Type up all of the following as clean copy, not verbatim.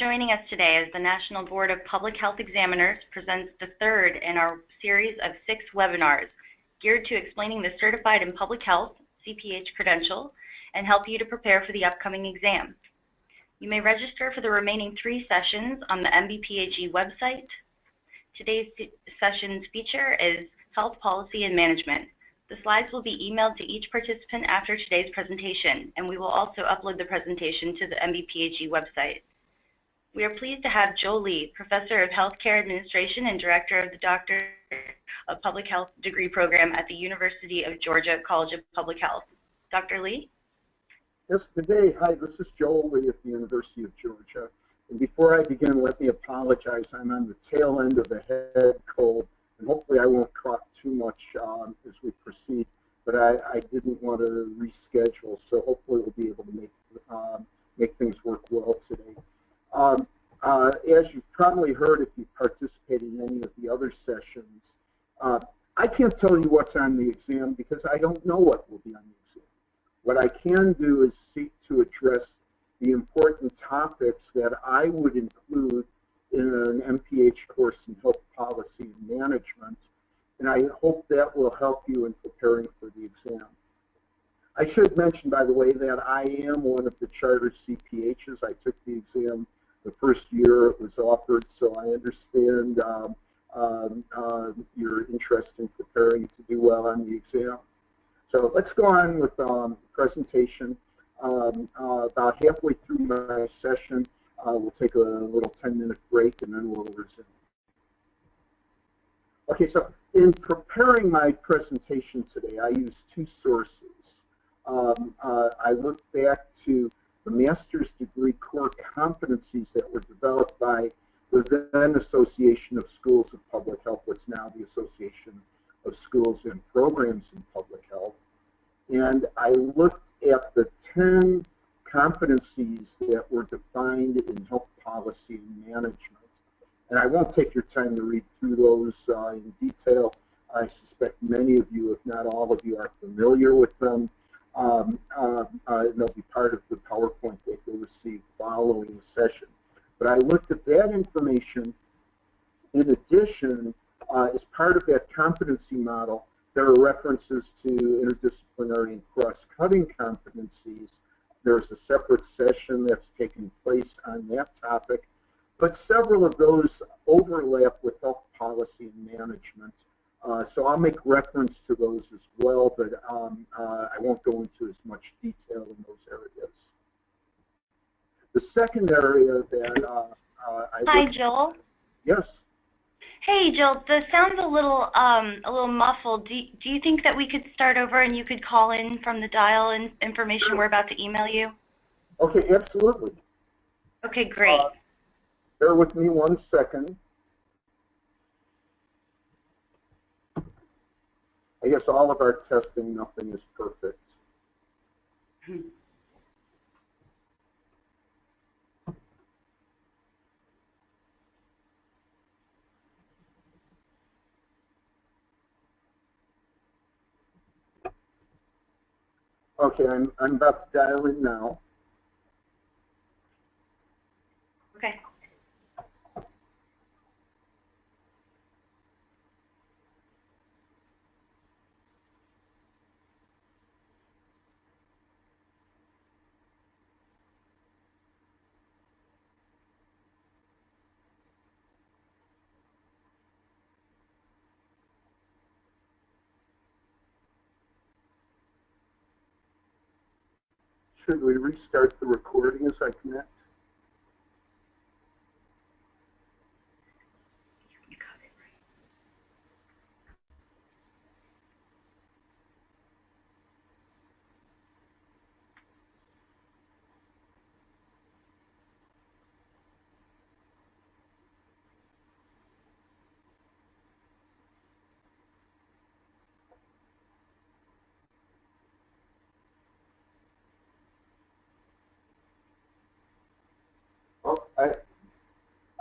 joining us today as the National Board of Public Health Examiners presents the third in our series of 6 webinars geared to explaining the Certified in Public Health CPH credential and help you to prepare for the upcoming exam. You may register for the remaining 3 sessions on the MBPAG website. Today's session's feature is Health Policy and Management. The slides will be emailed to each participant after today's presentation, and we will also upload the presentation to the MBPAG website. We are pleased to have Joel Lee, Professor of Healthcare Administration and Director of the Doctor of Public Health degree program at the University of Georgia College of Public Health. Dr. Lee? Yes, good day. Hi, this is Joel Lee at the University of Georgia. And before I begin, let me apologize. I'm on the tail end of a head cold, and hopefully I won't talk too much as we proceed, but I didn't want to reschedule, so hopefully we'll be able to make things work well today. As you've probably heard if you've participated in any of the other sessions, I can't tell you what's on the exam because I don't know what will be on the exam. What I can do is seek to address the important topics that I would include in an MPH course in health policy and management, and I hope that will help you in preparing for the exam. I should mention, by the way, that I am one of the chartered CPHs. I took the exam the first year it was offered, so I understand your interest in preparing to do well on the exam. So let's go on with the presentation. About halfway through my session, we'll take a little 10-minute break and then we'll resume. Okay, so in preparing my presentation today, I used 2 sources. I looked back to the master's degree core competencies that were developed by the then Association of Schools of Public Health, what's now the Association of Schools and Programs in Public Health. And I looked at the 10 competencies that were defined in health policy and management. And I won't take your time to read through those in detail. I suspect many of you, if not all of you, are familiar with them. They'll be part of the PowerPoint that you'll receive following the session. But I looked at that information. In addition, as part of that competency model, there are references to interdisciplinary and cross-cutting competencies. There's a separate session that's taking place on that topic. But several of those overlap with health policy and management. So I'll make reference to those as well, but I won't go into as much detail in those areas. The second area that Hi, Joel. Yes. Hey, Joel. The sound's a little muffled. Do you think that we could start over and you could call in from the dial and information we're about to email you? Okay, absolutely. Okay, great. Bear with me 1 second. I guess all of our testing, nothing is perfect. Okay, I'm about to dial in now. Okay. Should we restart the recording as I connect?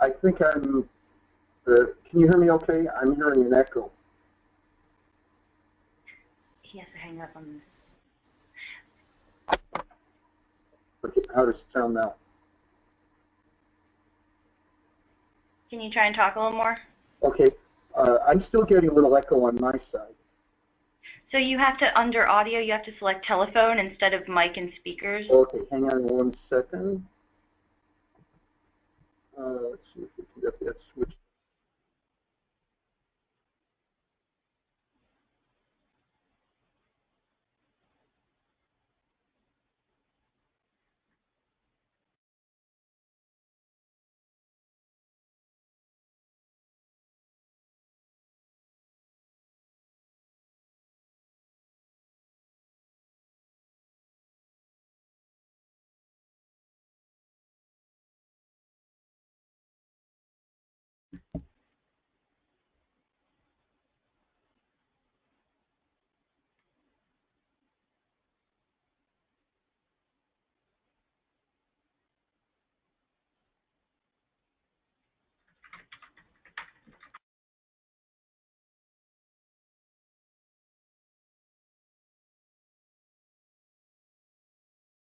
I think I'm, can you hear me okay? I'm hearing an echo. He has to hang up on this. Okay, how does it sound now? Can you try and talk a little more? Okay. I'm still getting a little echo on my side. So you have to, under audio, you have to select telephone instead of mic and speakers. Okay, hang on 1 second. Let's see if we can get that switched.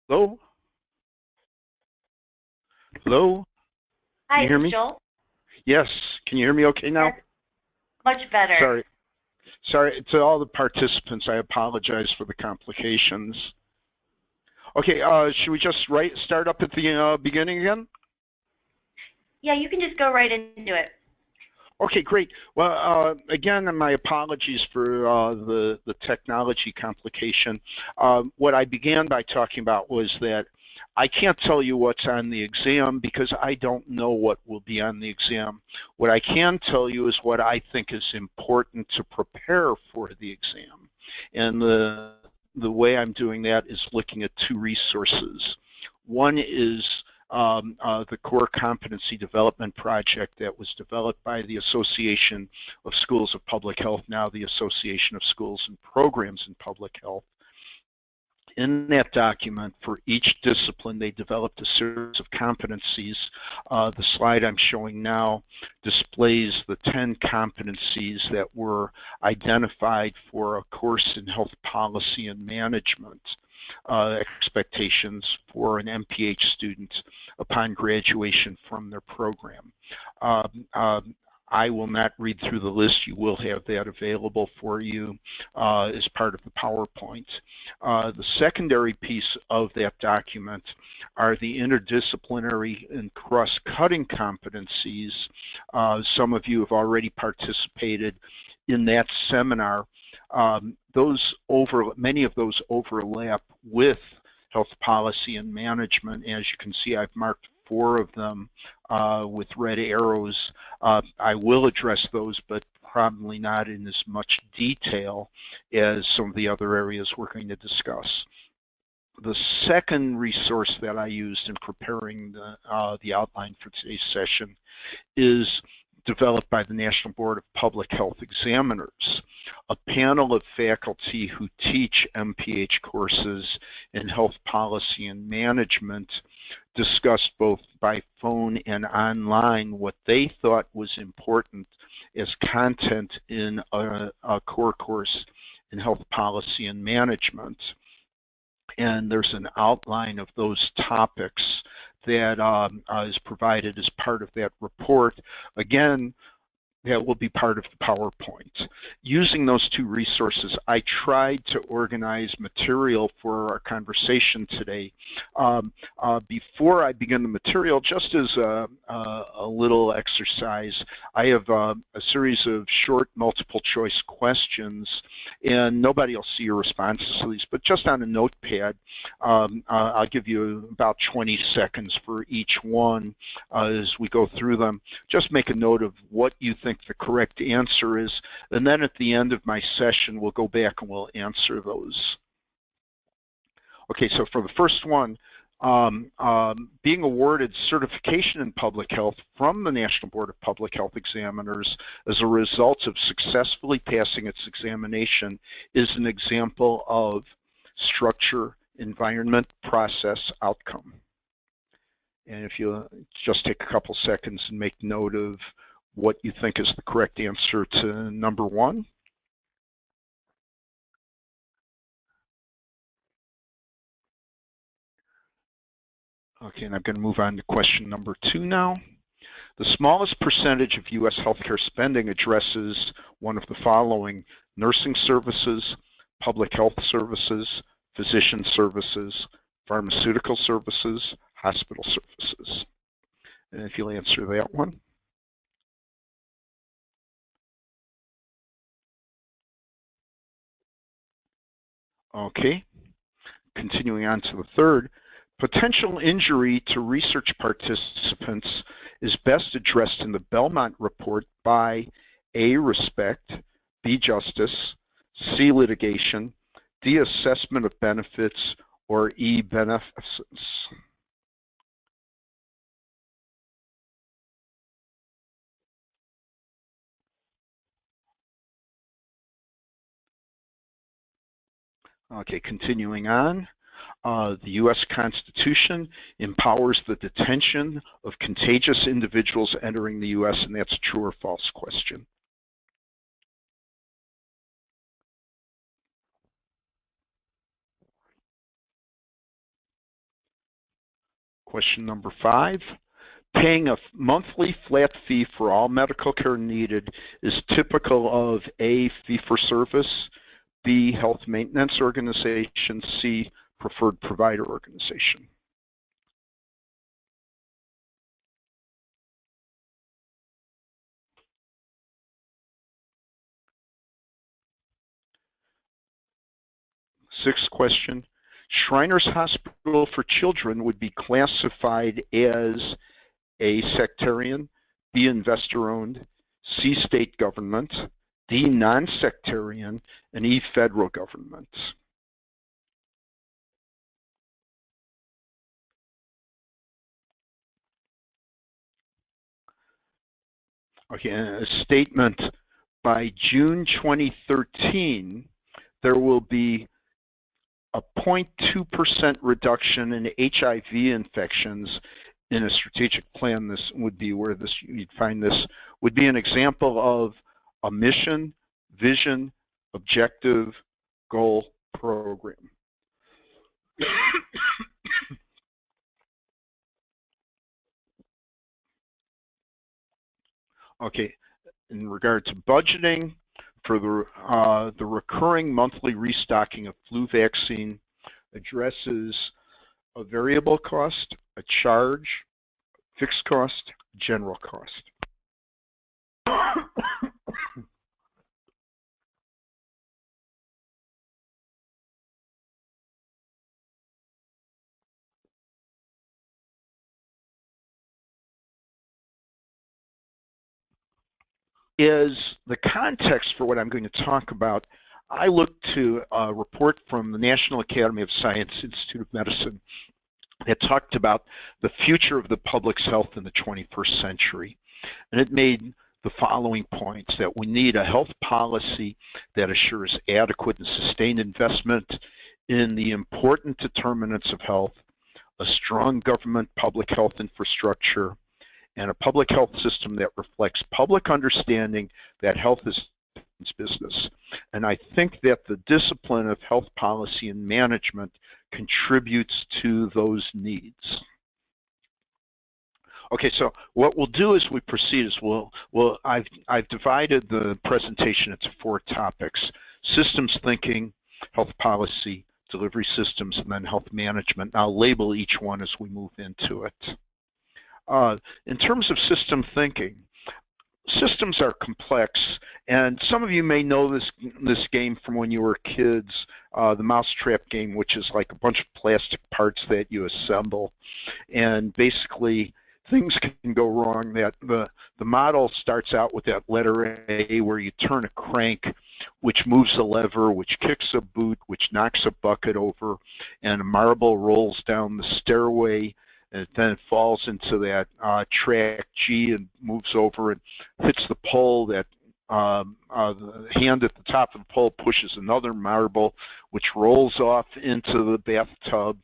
Hello? Hello? Hi, Can you hear this is me? Joel. Yes. Can you hear me okay now? Yes. Much better. Sorry. Sorry to all the participants. I apologize for the complications. Okay, should we just start up at the beginning again? Yeah, you can just go right into it. Okay, great. Well, again, my apologies for the technology complication. What I began by talking about was that I can't tell you what's on the exam because I don't know what will be on the exam. What I can tell you is what I think is important to prepare for the exam. And the way I'm doing that is looking at two resources. One is the Core Competency Development Project that was developed by the Association of Schools of Public Health, now the Association of Schools and Programs in Public Health. In that document, for each discipline, they developed a series of competencies. The slide I'm showing now displays the 10 competencies that were identified for a course in health policy and management. Expectations for an MPH student upon graduation from their program. I will not read through the list. You will have that available for you as part of the PowerPoint. The secondary piece of that document are the interdisciplinary and cross-cutting competencies. Some of you have already participated in that seminar. Many of those overlap with health policy and management. As you can see, I've marked 4 of them with red arrows. I will address those, but probably not in as much detail as some of the other areas we're going to discuss. The second resource that I used in preparing the outline for today's session is developed by the National Board of Public Health Examiners, a panel of faculty who teach MPH courses in health policy and management discussed both by phone and online what they thought was important as content in a core course in health policy and management. And there's an outline of those topics that is provided as part of that report. Again, that will be part of the PowerPoint. Using those 2 resources, I tried to organize material for our conversation today. Before I begin the material, just as a little exercise, I have a series of short multiple choice questions, and nobody will see your responses to these, but just on a notepad, I'll give you about 20 seconds for each one as we go through them. Just make a note of what you think the correct answer is, and then at the end of my session we'll go back and we'll answer those. Okay, so for the first one, being awarded certification in public health from the National Board of Public Health Examiners as a result of successfully passing its examination is an example of structure, environment, process, outcome. And if you just take a couple seconds and make note of what you think is the correct answer to number 1. Okay, and I'm going to move on to question number 2 now. The smallest percentage of U.S. healthcare spending addresses one of the following: nursing services, public health services, physician services, pharmaceutical services, hospital services. And if you'll answer that one. Okay, continuing on to the third. Potential injury to research participants is best addressed in the Belmont report by A, respect, B, justice, C, litigation, D, assessment of benefits, or E, beneficence. Okay, continuing on. The U.S. Constitution empowers the detention of contagious individuals entering the U.S., and that's a true or false question. Question number 5. Paying a monthly flat fee for all medical care needed is typical of A, fee-for-service, B, health maintenance organization, C, preferred provider organization. Sixth question. Shriners Hospital for Children would be classified as A, sectarian, B, investor-owned, C, state government, D, non-sectarian, and E, federal government. Okay, a statement: by June 2013, there will be a 0.2% reduction in HIV infections in a strategic plan. This would be where you'd find this would be an example of a mission, vision, objective, goal, program. Okay, in regard to budgeting, for the recurring monthly restocking of flu vaccine addresses a variable cost, a charge, fixed cost, general cost. Is the context for what I'm going to talk about. I looked to a report from the National Academy of Science Institute of Medicine that talked about the future of the public's health in the 21st century. And it made the following points: that we need a health policy that assures adequate and sustained investment in the important determinants of health, a strong government public health infrastructure, and a public health system that reflects public understanding that health is business. And I think that the discipline of health policy and management contributes to those needs. Okay, so what we'll do as we proceed is I've divided the presentation into 4 topics: systems thinking, health policy, delivery systems, and then health management. I'll label each one as we move into it. In terms of system thinking, systems are complex, and some of you may know this game from when you were kids, the Mousetrap Game, which is like a bunch of plastic parts that you assemble, and basically things can go wrong. That the model starts out with that letter A, where you turn a crank, which moves a lever, which kicks a boot, which knocks a bucket over, and a marble rolls down the stairway. And then it falls into that track G and moves over and hits the pole. That the hand at the top of the pole pushes another marble, which rolls off into the bathtub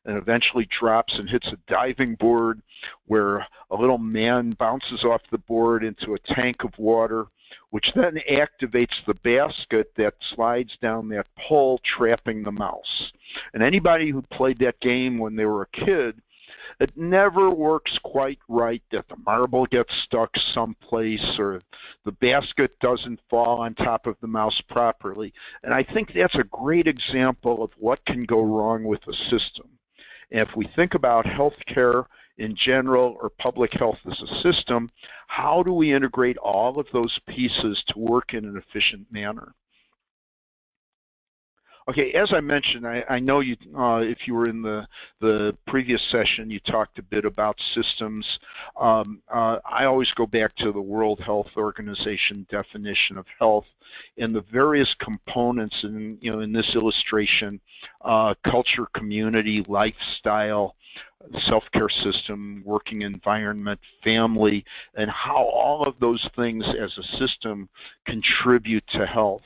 and eventually drops and hits a diving board, where a little man bounces off the board into a tank of water, which then activates the basket that slides down that pole, trapping the mouse. And anybody who played that game when they were a kid It never works quite right, that the marble gets stuck someplace or the basket doesn't fall on top of the mouse properly. And I think that's a great example of what can go wrong with a system. And if we think about healthcare in general or public health as a system, how do we integrate all of those pieces to work in an efficient manner? Okay, as I mentioned, I know you, if you were in the previous session, you talked a bit about systems. I always go back to the World Health Organization definition of health and the various components in, in this illustration, culture, community, lifestyle, self-care system, working environment, family, and how all of those things as a system contribute to health.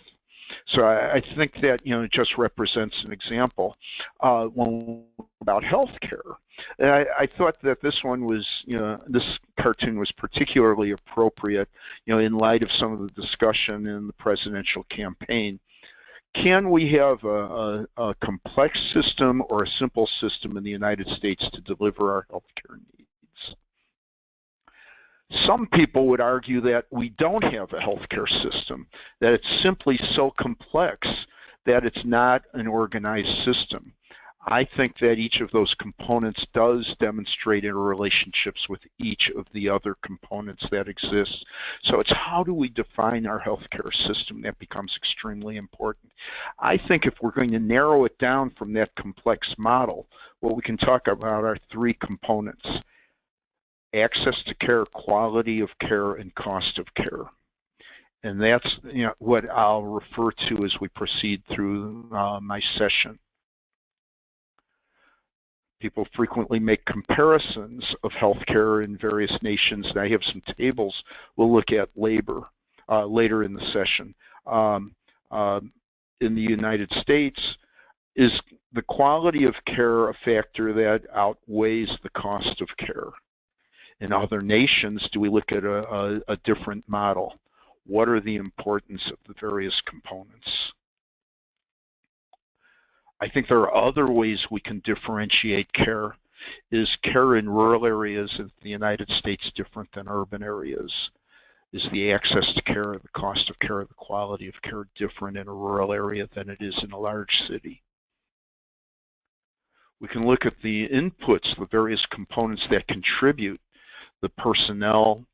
So I think that it just represents an example. When about healthcare, I thought that this one was, this cartoon was particularly appropriate, in light of some of the discussion in the presidential campaign. Can we have a complex system or a simple system in the United States to deliver our healthcare needs? Some people would argue that we don't have a healthcare system, that it's simply so complex that it's not an organized system. I think that each of those components does demonstrate interrelationships with each of the other components that exist. So it's how do we define our healthcare system that becomes extremely important. I think if we're going to narrow it down from that complex model, what we can talk about are three components: access to care, quality of care, and cost of care. And that's what I'll refer to as we proceed through my session. People frequently make comparisons of healthcare in various nations, and I have some tables we'll look at later in the session. In the United States, is the quality of care a factor that outweighs the cost of care? In other nations, do we look at a different model? What are the importance of the various components? I think there are other ways we can differentiate care. Is care in rural areas of the United States different than urban areas? Is the access to care, the cost of care, the quality of care different in a rural area than it is in a large city? We can look at the inputs, the various components that contribute: the personnel,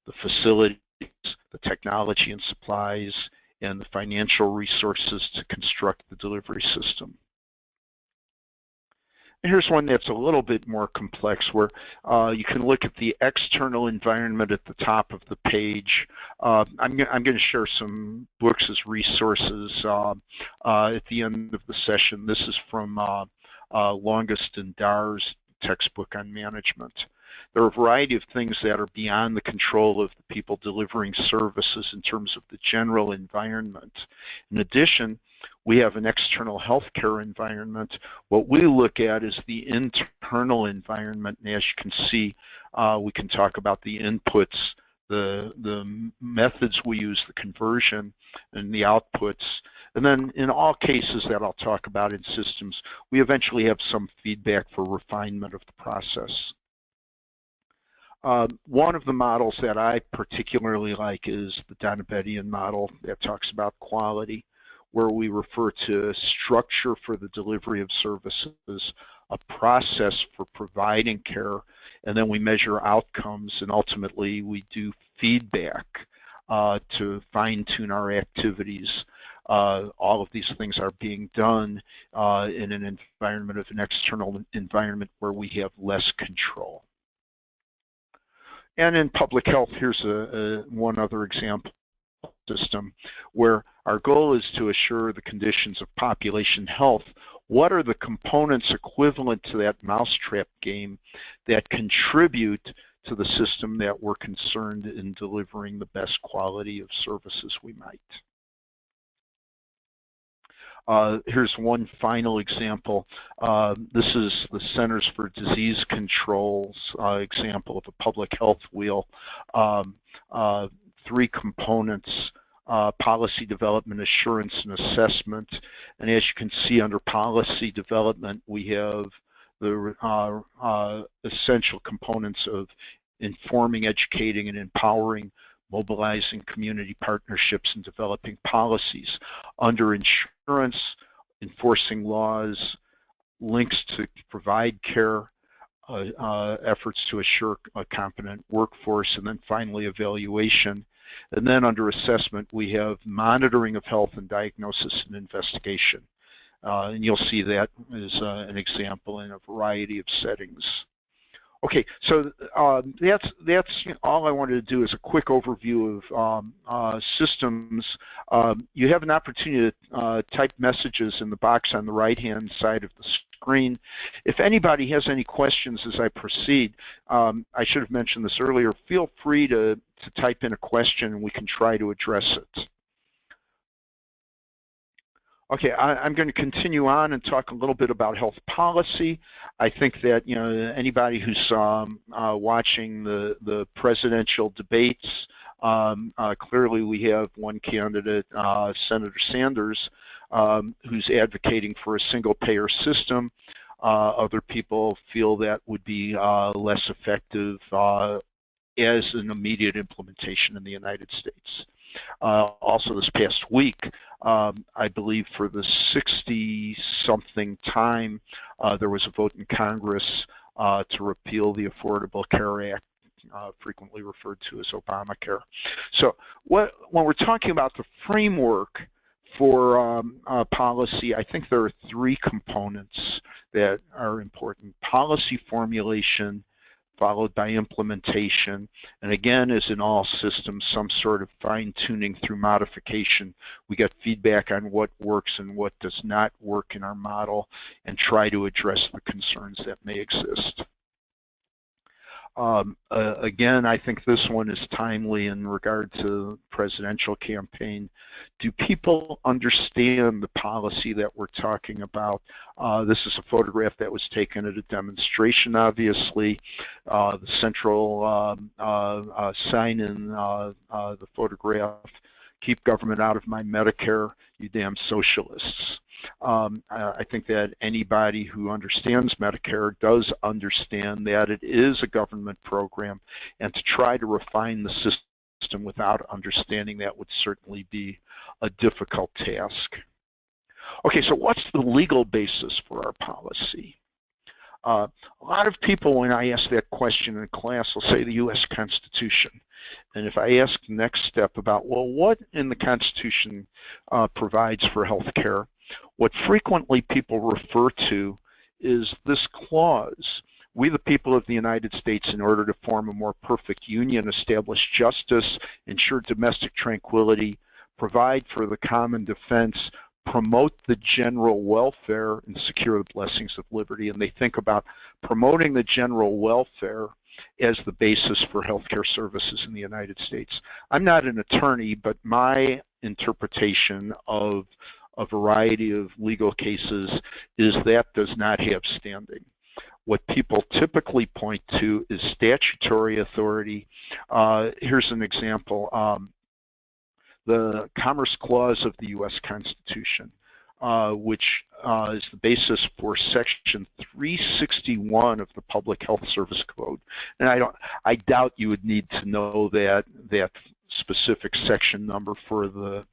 the facilities, the technology and supplies, and the financial resources to construct the delivery system. And here's one that's a little bit more complex, where you can look at the external environment at the top of the page. I'm going to share some books as resources at the end of the session. This is from Longest and Dar's textbook on management. There are a variety of things that are beyond the control of the people delivering services in terms of the general environment. In addition, we have an external healthcare environment. What we look at is the internal environment, and as you can see, we can talk about the inputs, the methods we use, the conversion, and the outputs. And then in all cases that I'll talk about in systems, we eventually have some feedback for refinement of the process. One of the models that I particularly like is the Dynavedian model that talks about quality, where we refer to structure for the delivery of services, a process for providing care, and then we measure outcomes, and ultimately we do feedback to fine-tune our activities. All of these things are being done in an environment of an external environment where we have less control. And in public health, here's one other example system where our goal is to assure the conditions of population health. What are the components equivalent to that mousetrap game that contribute to the system that we're concerned in delivering the best quality of services we might? Here's one final example. This is the Centers for Disease Control's example of a public health wheel. Three components: policy development, assurance, and assessment. And as you can see, under policy development, we have the essential components of informing, educating, and empowering, mobilizing community partnerships, and developing policies. Under insurance, enforcing laws, links to provide care, efforts to assure a competent workforce, and then finally evaluation. And then under assessment, we have monitoring of health and diagnosis and investigation. And you'll see that as an example in a variety of settings. Okay, so that's all I wanted to do is a quick overview of systems. You have an opportunity to type messages in the box on the right-hand side of the screen. If anybody has any questions as I proceed, I should have mentioned this earlier, feel free to type in a question and we can try to address it. Okay, I'm going to continue on and talk a little bit about health policy. I think that anybody who's watching the presidential debates, clearly we have one candidate, Senator Sanders, who's advocating for a single-payer system. Other people feel that would be less effective as an immediate implementation in the United States. Also this past week, I believe for the 60-something time, there was a vote in Congress to repeal the Affordable Care Act, frequently referred to as Obamacare. So when we're talking about the framework for policy, I think there are three components that are important. Policy formulation, followed by implementation, and again, as in all systems, some sort of fine-tuning through modification. We get feedback on what works and what does not work in our model and try to address the concerns that may exist. Again, I think this one is timely in regard to the presidential campaign. Do people understand the policy that we're talking about? This is a photograph that was taken at a demonstration, obviously. The central sign in the photograph, "Keep government out of my Medicare, you damn socialists." I think that anybody who understands Medicare does understand that it is a government program, and to try to refine the system without understanding that would certainly be a difficult task. Okay, so what's the legal basis for our policy? A lot of people, when I ask that question in class, will say the U.S. Constitution. And if I ask the next step about, well, what in the Constitution provides for health care, what frequently people refer to is this clause: "We, the people of the United States, in order to form a more perfect union, establish justice, ensure domestic tranquility, provide for the common defense, promote the general welfare, and secure the blessings of liberty." And they think about promoting the general welfare as the basis for healthcare services in the United States. I'm not an attorney, but my interpretation of a variety of legal cases is that does not have standing. What people typically point to is statutory authority. Here's an example. The Commerce Clause of the U.S. Constitution, which is the basis for Section 361 of the Public Health Service Code. And I doubt you would need to know that specific section number for the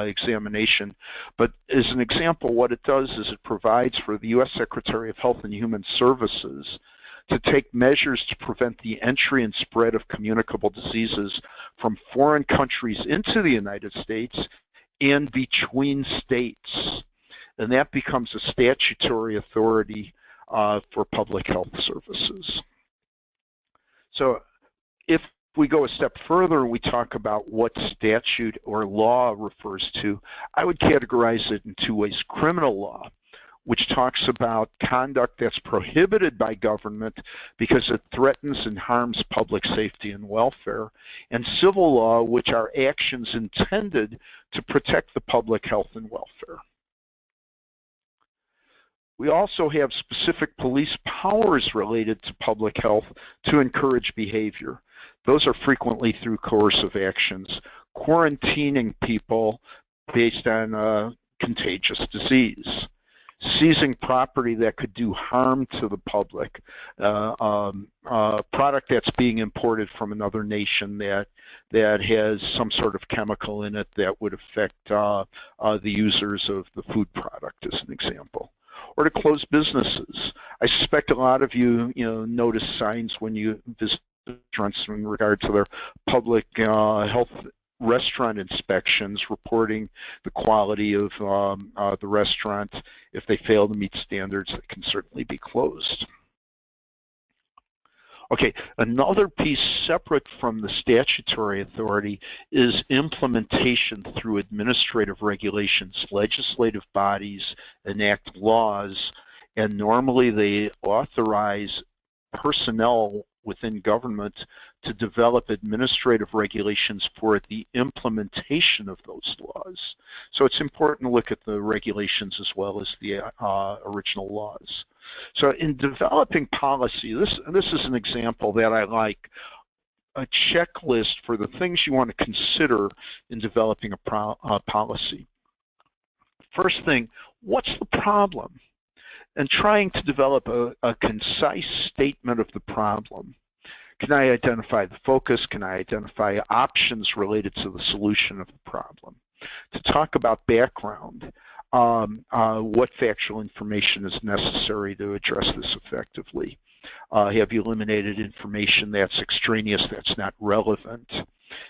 examination. But as an example, what it does is it provides for the U.S. Secretary of Health and Human Services to take measures to prevent the entry and spread of communicable diseases from foreign countries into the United States and between states. And that becomes a statutory authority for public health services. So if we go a step further and we talk about what statute or law refers to, I would categorize it in two ways: criminal law, which talks about conduct that's prohibited by government because it threatens and harms public safety and welfare, and civil law, which are actions intended to protect the public health and welfare. We also have specific police powers related to public health to encourage behavior. Those are frequently through coercive actions, quarantining people based on a contagious disease. seizing property that could do harm to the public, a product that's being imported from another nation that has some sort of chemical in it that would affect the users of the food product, as an example. Or to close businesses. I suspect a lot of you, notice signs when you visit restaurants in regard to their public health restaurant inspections, reporting the quality of the restaurant. If they fail to meet standards, they can certainly be closed. Okay, another piece separate from the statutory authority is implementation through administrative regulations. Legislative bodies enact laws, and normally they authorize personnel within government to develop administrative regulations for the implementation of those laws. So it's important to look at the regulations as well as the original laws. So in developing policy, this is an example that I like, a checklist for the things you want to consider in developing a policy. First thing, what's the problem? And trying to develop a concise statement of the problem. Can I identify the focus? Can I identify options related to the solution of the problem? To talk about background, what factual information is necessary to address this effectively? Have you eliminated information that's extraneous, that's not relevant?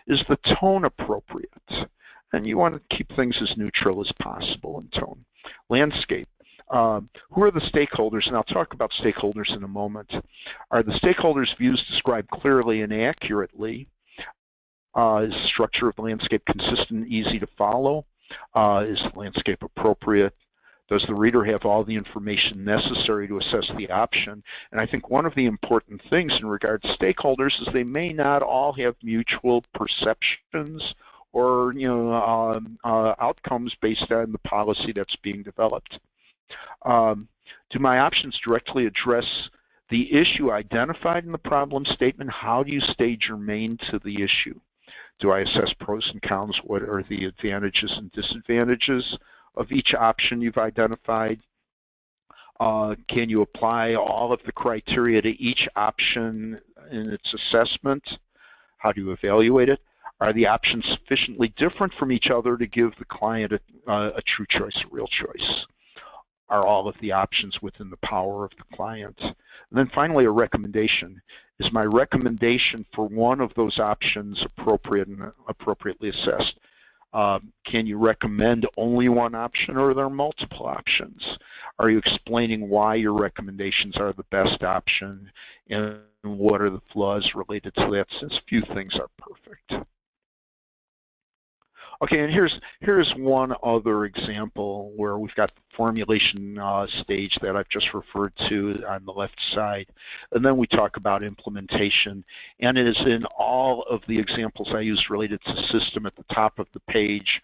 Is the tone appropriate? And you want to keep things as neutral as possible in tone. Landscape. Who are the stakeholders? And I'll talk about stakeholders in a moment. Are the stakeholders' views described clearly and accurately? Is the structure of the landscape consistent and easy to follow? Is the landscape appropriate? Does the reader have all the information necessary to assess the option? And I think one of the important things in regard to stakeholders is they may not all have mutual perceptions or outcomes based on the policy that's being developed. Do my options directly address the issue identified in the problem statement? How do you stay germane to the issue? Do I assess pros and cons? What are the advantages and disadvantages of each option you've identified? Can you apply all of the criteria to each option in its assessment? How do you evaluate it? Are the options sufficiently different from each other to give the client a true choice, a real choice? Are all of the options within the power of the client? And then finally, a recommendation. Is my recommendation for one of those options appropriate and appropriately assessed? Can you recommend only one option, or are there multiple options? Are you explaining why your recommendations are the best option, and what are the flaws related to that, since few things are perfect? Okay, and here's one other example where we've got the formulation stage that I've just referred to on the left side, and then we talk about implementation, and it is in all of the examples I used related to system. At the top of the page,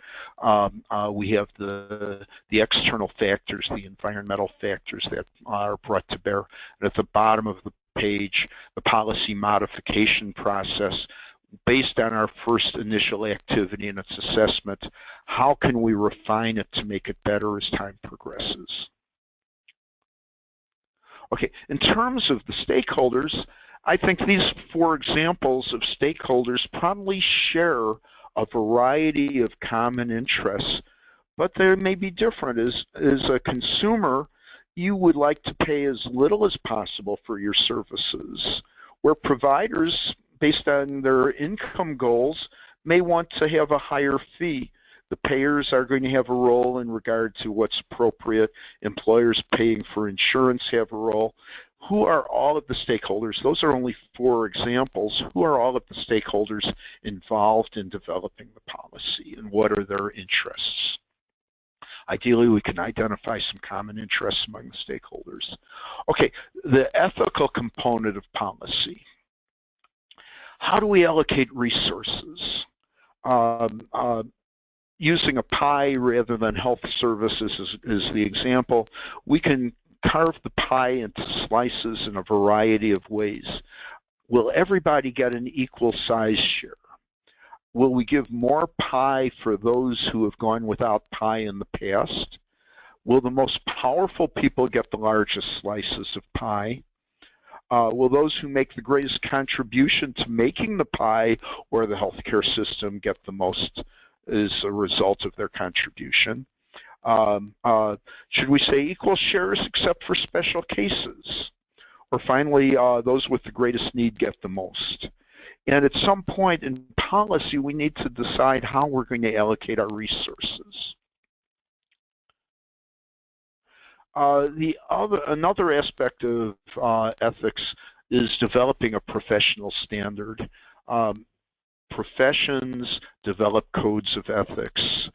we have the external factors, the environmental factors that are brought to bear, and at the bottom of the page, the policy modification process. Based on our first initial activity and its assessment, how can we refine it to make it better as time progresses? Okay, in terms of the stakeholders, I think these four examples of stakeholders probably share a variety of common interests, but they may be different. As a consumer, you would like to pay as little as possible for your services, where providers, based on their income goals, may want to have a higher fee. The payers are going to have a role in regard to what's appropriate. Employers paying for insurance have a role. Who are all of the stakeholders? Those are only four examples. Who are all of the stakeholders involved in developing the policy, and what are their interests? Ideally, we can identify some common interests among the stakeholders. Okay, the ethical component of policy. How do we allocate resources? Using a pie rather than health services is the example. We can carve the pie into slices in a variety of ways. Will everybody get an equal size share? Will we give more pie for those who have gone without pie in the past? Will the most powerful people get the largest slices of pie? Will those who make the greatest contribution to making the pie or the healthcare system get the most as a result of their contribution? Should we say equal shares except for special cases? Or finally, those with the greatest need get the most? And at some point in policy, we need to decide how we're going to allocate our resources. Another aspect of ethics is developing a professional standard. Professions develop codes of ethics.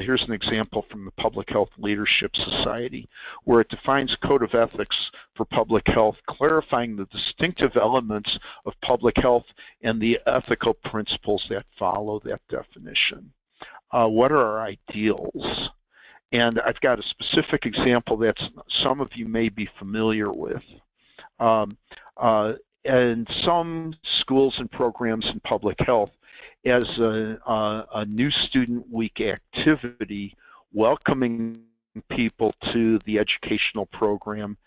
Here's an example from the Public Health Leadership Society, where it defines a code of ethics for public health, clarifying the distinctive elements of public health and the ethical principles that follow that definition. What are our ideals? And I've got a specific example that some of you may be familiar with. And some schools and programs in public health, as a new student week activity, welcoming people to the educational program,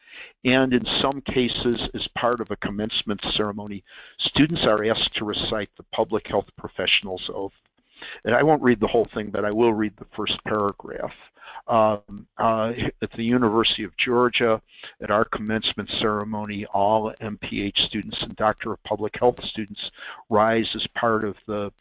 and in some cases as part of a commencement ceremony, students are asked to recite the public health professional's oath. And I won't read the whole thing, but I will read the first paragraph. At the University of Georgia, at our commencement ceremony, all MPH students and Doctor of Public Health students rise as part of the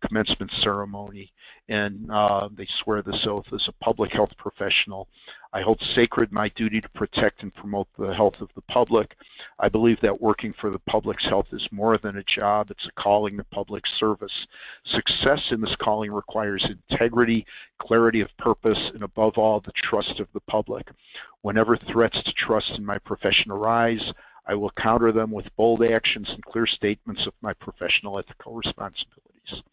commencement ceremony, and they swear this oath as a public health professional. I hold sacred my duty to protect and promote the health of the public. I believe that working for the public's health is more than a job, it's a calling to public service. Success in this calling requires integrity, clarity of purpose, and above all, the trust of the public. Whenever threats to trust in my profession arise, I will counter them with bold actions and clear statements of my professional ethical responsibilities.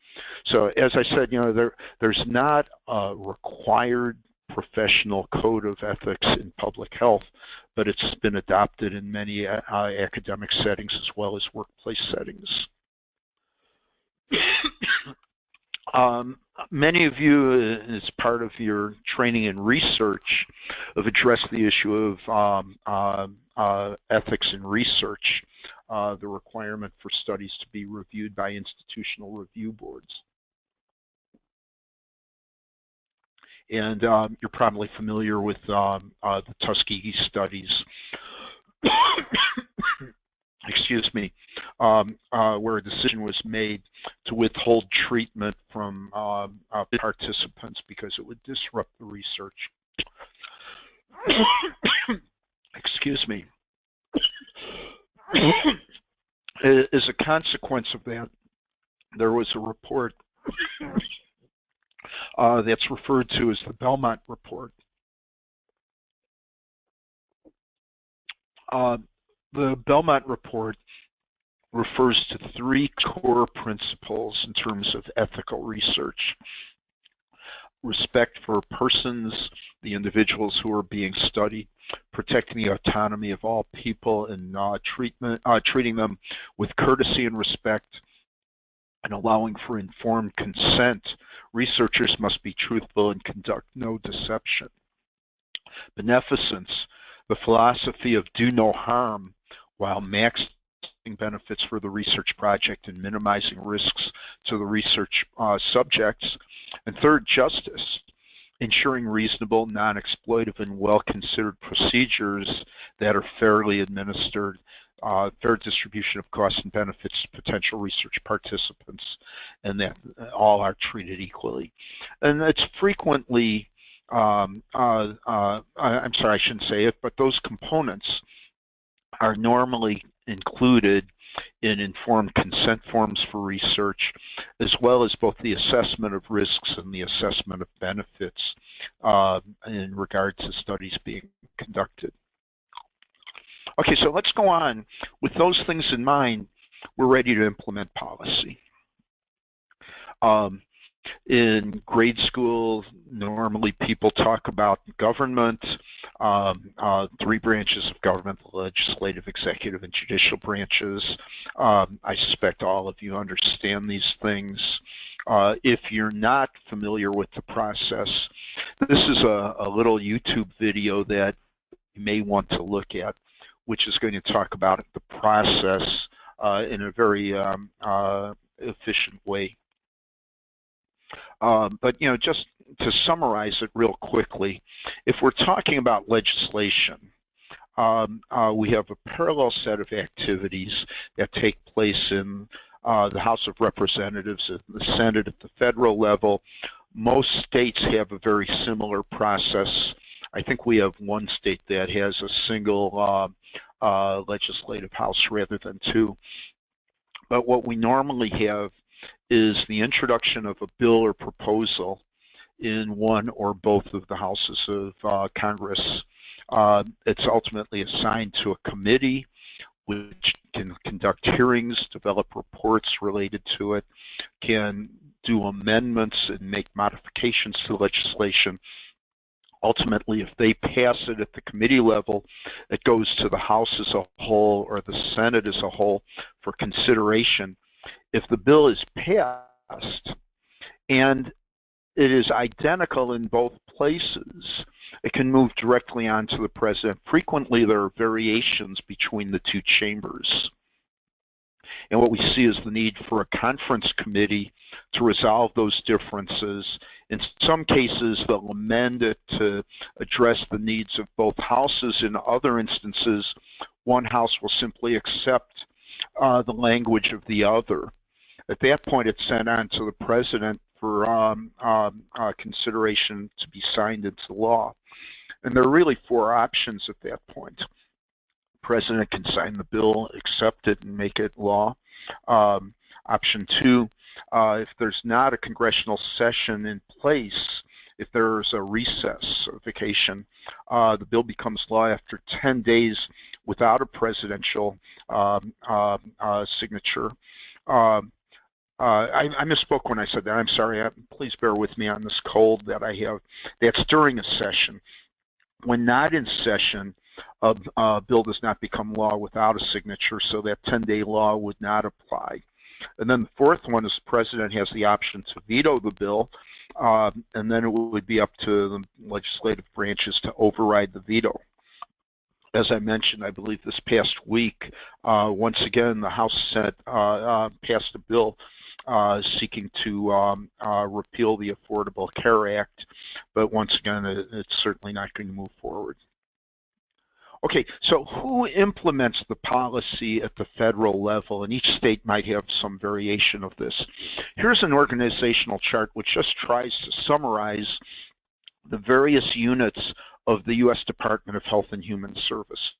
So as I said, you know, there's not a required professional code of ethics in public health, but it's been adopted in many academic settings as well as workplace settings. Many of you, as part of your training and research, have addressed the issue of ethics in research, the requirement for studies to be reviewed by institutional review boards. And you're probably familiar with the Tuskegee studies, excuse me, where a decision was made to withhold treatment from participants because it would disrupt the research. Excuse me. As a consequence of that, there was a report that's referred to as the Belmont Report. The Belmont Report refers to 3 core principles in terms of ethical research: respect for persons, the individuals who are being studied, protecting the autonomy of all people, and treating them with courtesy and respect, and allowing for informed consent. Researchers must be truthful and conduct no deception. Beneficence, the philosophy of do no harm while maximizing benefits for the research project and minimizing risks to the research subjects. And third, justice, ensuring reasonable, non-exploitive, and well-considered procedures that are fairly administered, fair distribution of costs and benefits to potential research participants, and that all are treated equally. And it's frequently, I'm sorry, I shouldn't say it, but those components are normally included in informed consent forms for research, as well as both the assessment of risks and the assessment of benefits in regard to studies being conducted. Okay, so let's go on. With those things in mind, we're ready to implement policy. In grade school, normally people talk about government, 3 branches of government: the legislative, executive, and judicial branches. I suspect all of you understand these things. If you're not familiar with the process, this is a little YouTube video that you may want to look at, which is going to talk about the process in a very efficient way. But just to summarize it real quickly, if we're talking about legislation, we have a parallel set of activities that take place in the House of Representatives and the Senate at the federal level. Most states have a very similar process. I think we have one state that has a single legislative house rather than two. But what we normally have is the introduction of a bill or proposal in one or both of the houses of Congress. It's ultimately assigned to a committee which can conduct hearings, develop reports related to it, can do amendments and make modifications to legislation. Ultimately, if they pass it at the committee level, it goes to the House as a whole or the Senate as a whole for consideration. If the bill is passed and it is identical in both places, it can move directly on to the President. Frequently, there are variations between the two chambers. And what we see is the need for a conference committee to resolve those differences. In some cases, they'll amend it to address the needs of both houses. In other instances, one house will simply accept the language of the other. At that point, it's sent on to the President for consideration to be signed into law. And there are really four options at that point. The President can sign the bill, accept it, and make it law. Option two, if there's not a congressional session in place, if there's a recess or vacation, the bill becomes law after 10 days without a presidential signature. I misspoke when I said that. I'm sorry. Please bear with me on this cold that I have. That's during a session. When not in session, a bill does not become law without a signature, so that 10-day law would not apply. And then the fourth one is the President has the option to veto the bill, and then it would be up to the legislative branches to override the veto. As I mentioned, I believe this past week, once again, the House Senate passed a bill seeking to repeal the Affordable Care Act, but once again, it's certainly not going to move forward. Okay, so who implements the policy at the federal level? And each state might have some variation of this. Here's an organizational chart which just tries to summarize the various units of the U.S. Department of Health and Human Services.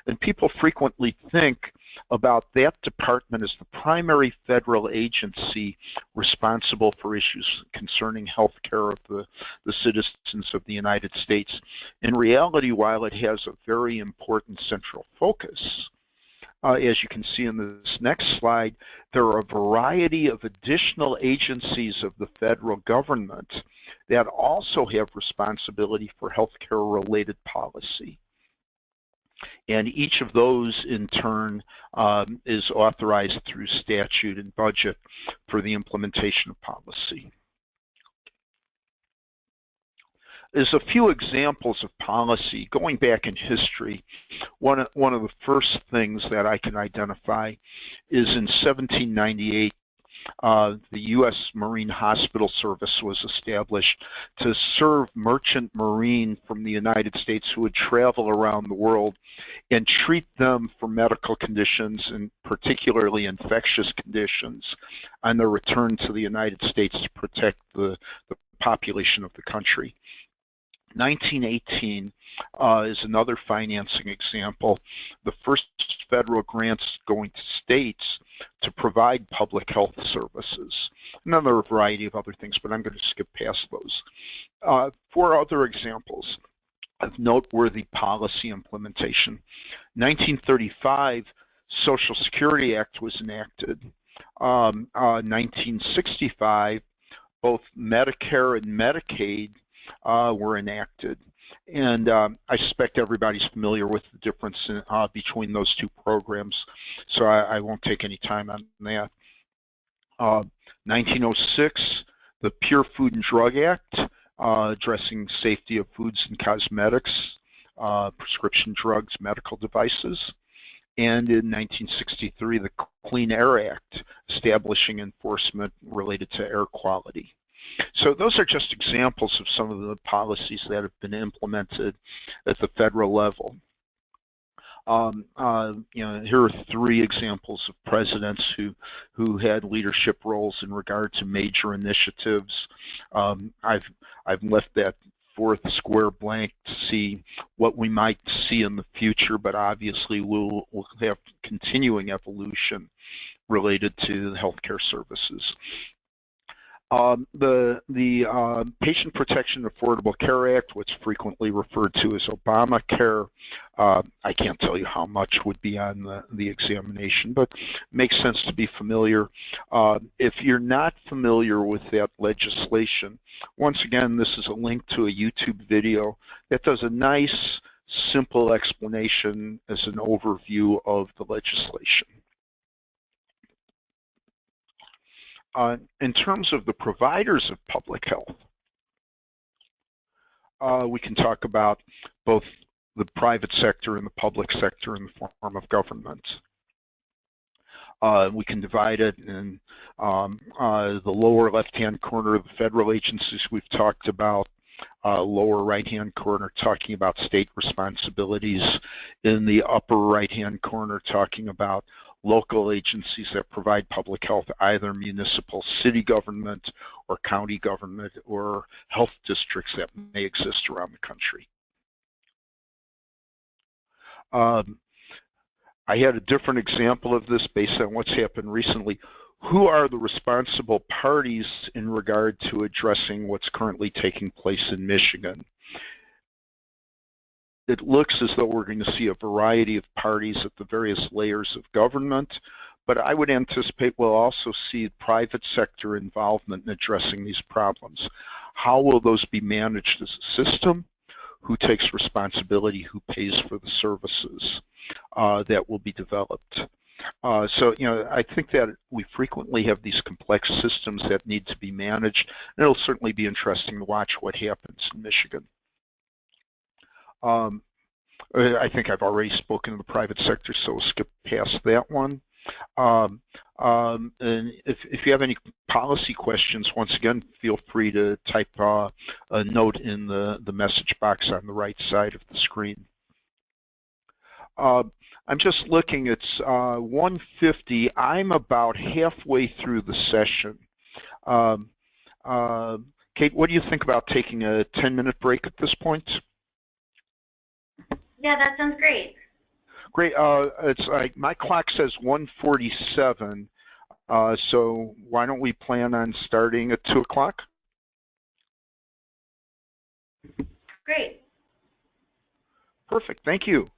And people frequently think about that department as the primary federal agency responsible for issues concerning health care of the citizens of the United States. In reality, while it has a very important central focus, as you can see in this next slide, there are a variety of additional agencies of the federal government that also have responsibility for healthcare related policy. And each of those, in turn, is authorized through statute and budget for the implementation of policy. There's a few examples of policy. Going back in history, one of the first things that I can identify is in 1798, the U.S. Marine Hospital Service was established to serve merchant marine from the United States who would travel around the world and treat them for medical conditions, and particularly infectious conditions, on their return to the United States to protect the population of the country. 1918 is another financing example. The first federal grants going to states to provide public health services. And then there are a variety of other things, but I'm going to skip past those. Four other examples of noteworthy policy implementation. 1935, Social Security Act was enacted. 1965, both Medicare and Medicaid were enacted. And I suspect everybody's familiar with the difference between those two programs, so I won't take any time on that. Uh, 1906, the Pure Food and Drug Act, addressing safety of foods and cosmetics, prescription drugs, medical devices. And in 1963, the Clean Air Act, establishing enforcement related to air quality. So those are just examples of some of the policies that have been implemented at the federal level. Here are 3 examples of presidents who had leadership roles in regard to major initiatives. I've left that 4th square blank to see what we might see in the future, but obviously we'll have continuing evolution related to healthcare services. The Patient Protection Affordable Care Act, what's frequently referred to as Obamacare, I can't tell you how much would be on the examination, but makes sense to be familiar. If you're not familiar with that legislation, once again, this is a link to a YouTube video that does a nice, simple explanation as an overview of the legislation. In terms of the providers of public health, we can talk about both the private sector and the public sector in the form of government. We can divide it in the lower left-hand corner of the federal agencies we've talked about, lower right-hand corner talking about state responsibilities, in the upper right-hand corner talking about local agencies that provide public health, either municipal city government or county government or health districts that may exist around the country. I had a different example of this based on what's happened recently. Who are the responsible parties in regard to addressing what's currently taking place in Michigan? It looks as though we're going to see a variety of parties at the various layers of government, but I would anticipate we'll also see private sector involvement in addressing these problems. How will those be managed as a system? Who takes responsibility? Who pays for the services that will be developed? So, I think that we frequently have these complex systems that need to be managed, and it'll certainly be interesting to watch what happens in Michigan. I think I've already spoken to the private sector, so we'll skip past that one. And if you have any policy questions, once again, feel free to type a note in the message box on the right side of the screen. I'm just looking, it's 1:50. I'm about halfway through the session. Kate, what do you think about taking a 10-minute break at this point? Yeah, that sounds great. Great. It's like my clock says 1:47, so why don't we plan on starting at 2 o'clock? Great. Perfect. Thank you.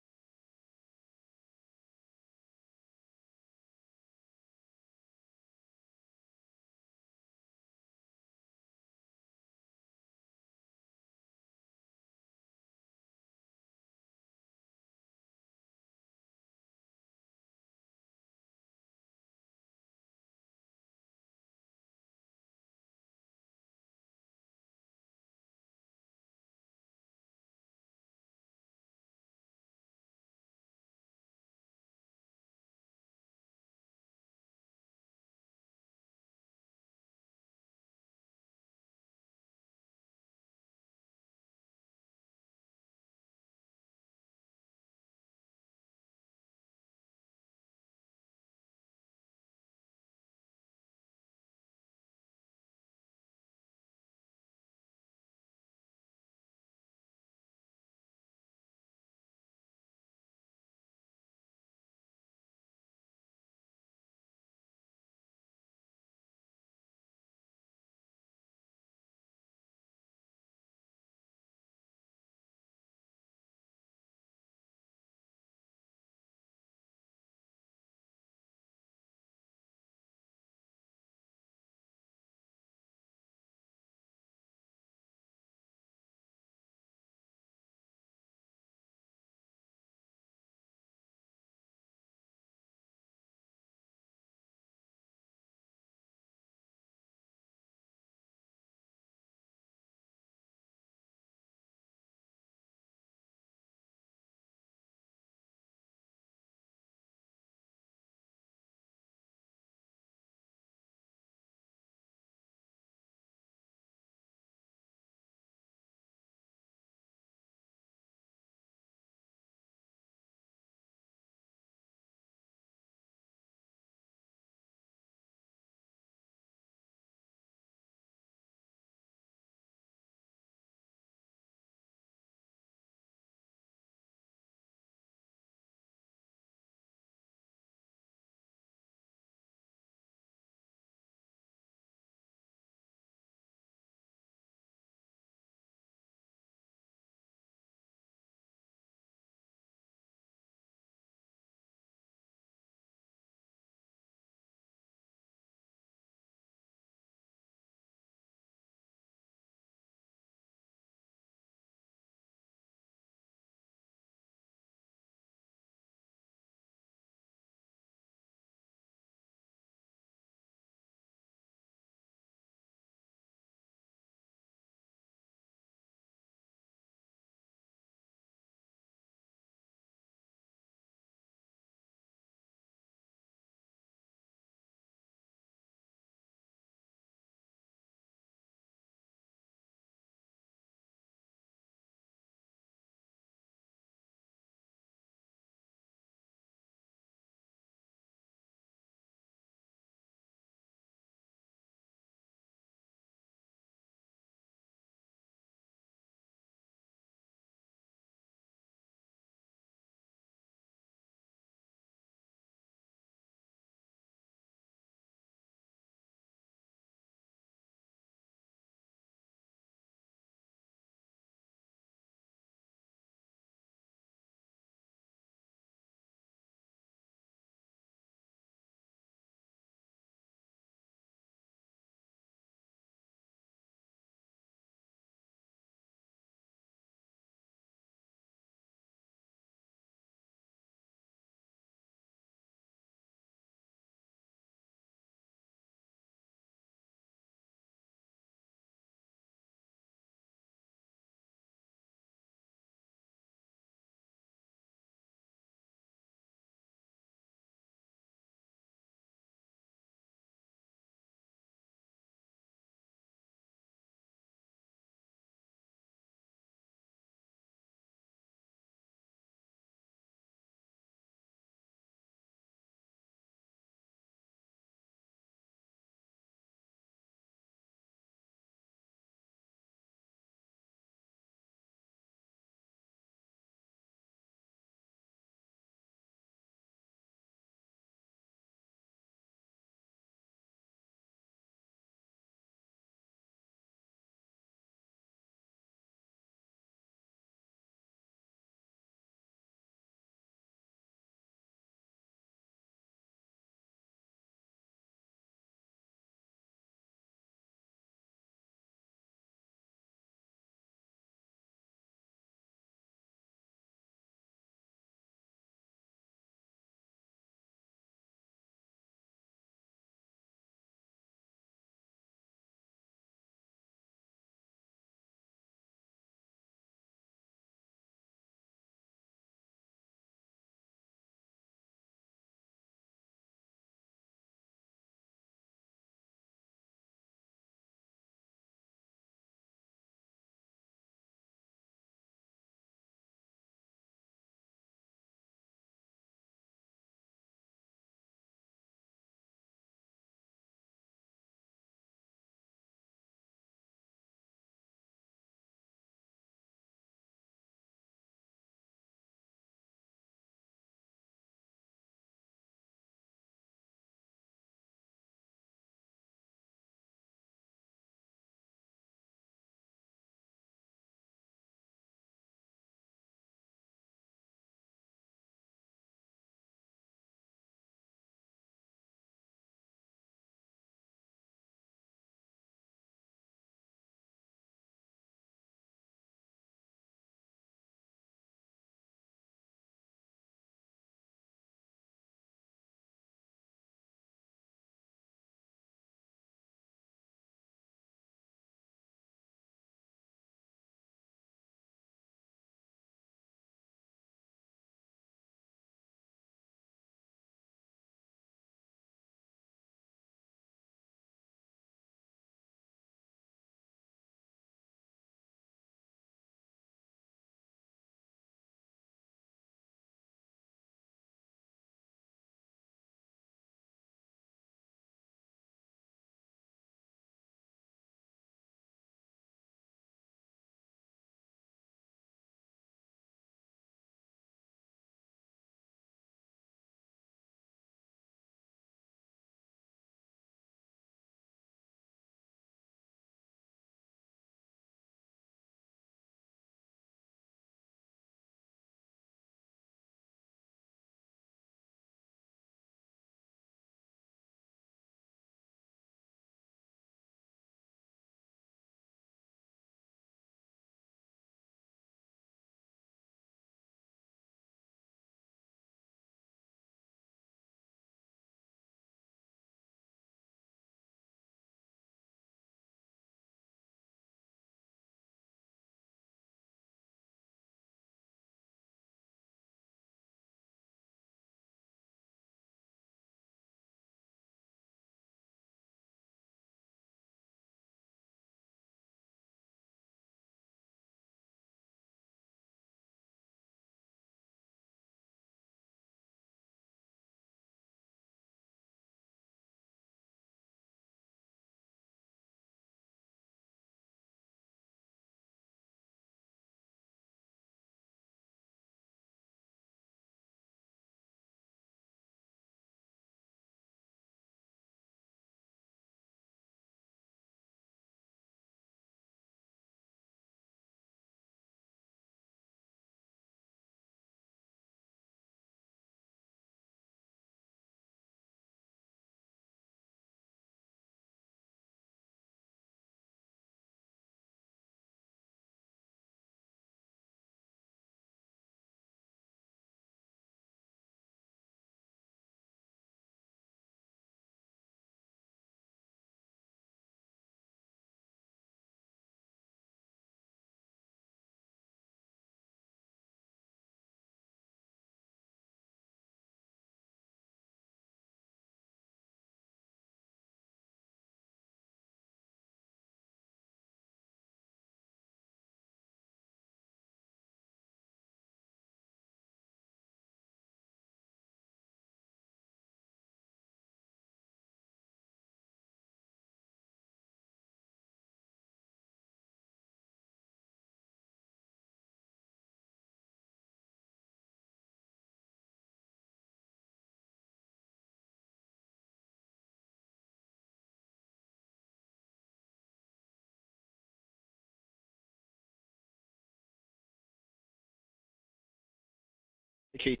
Kate.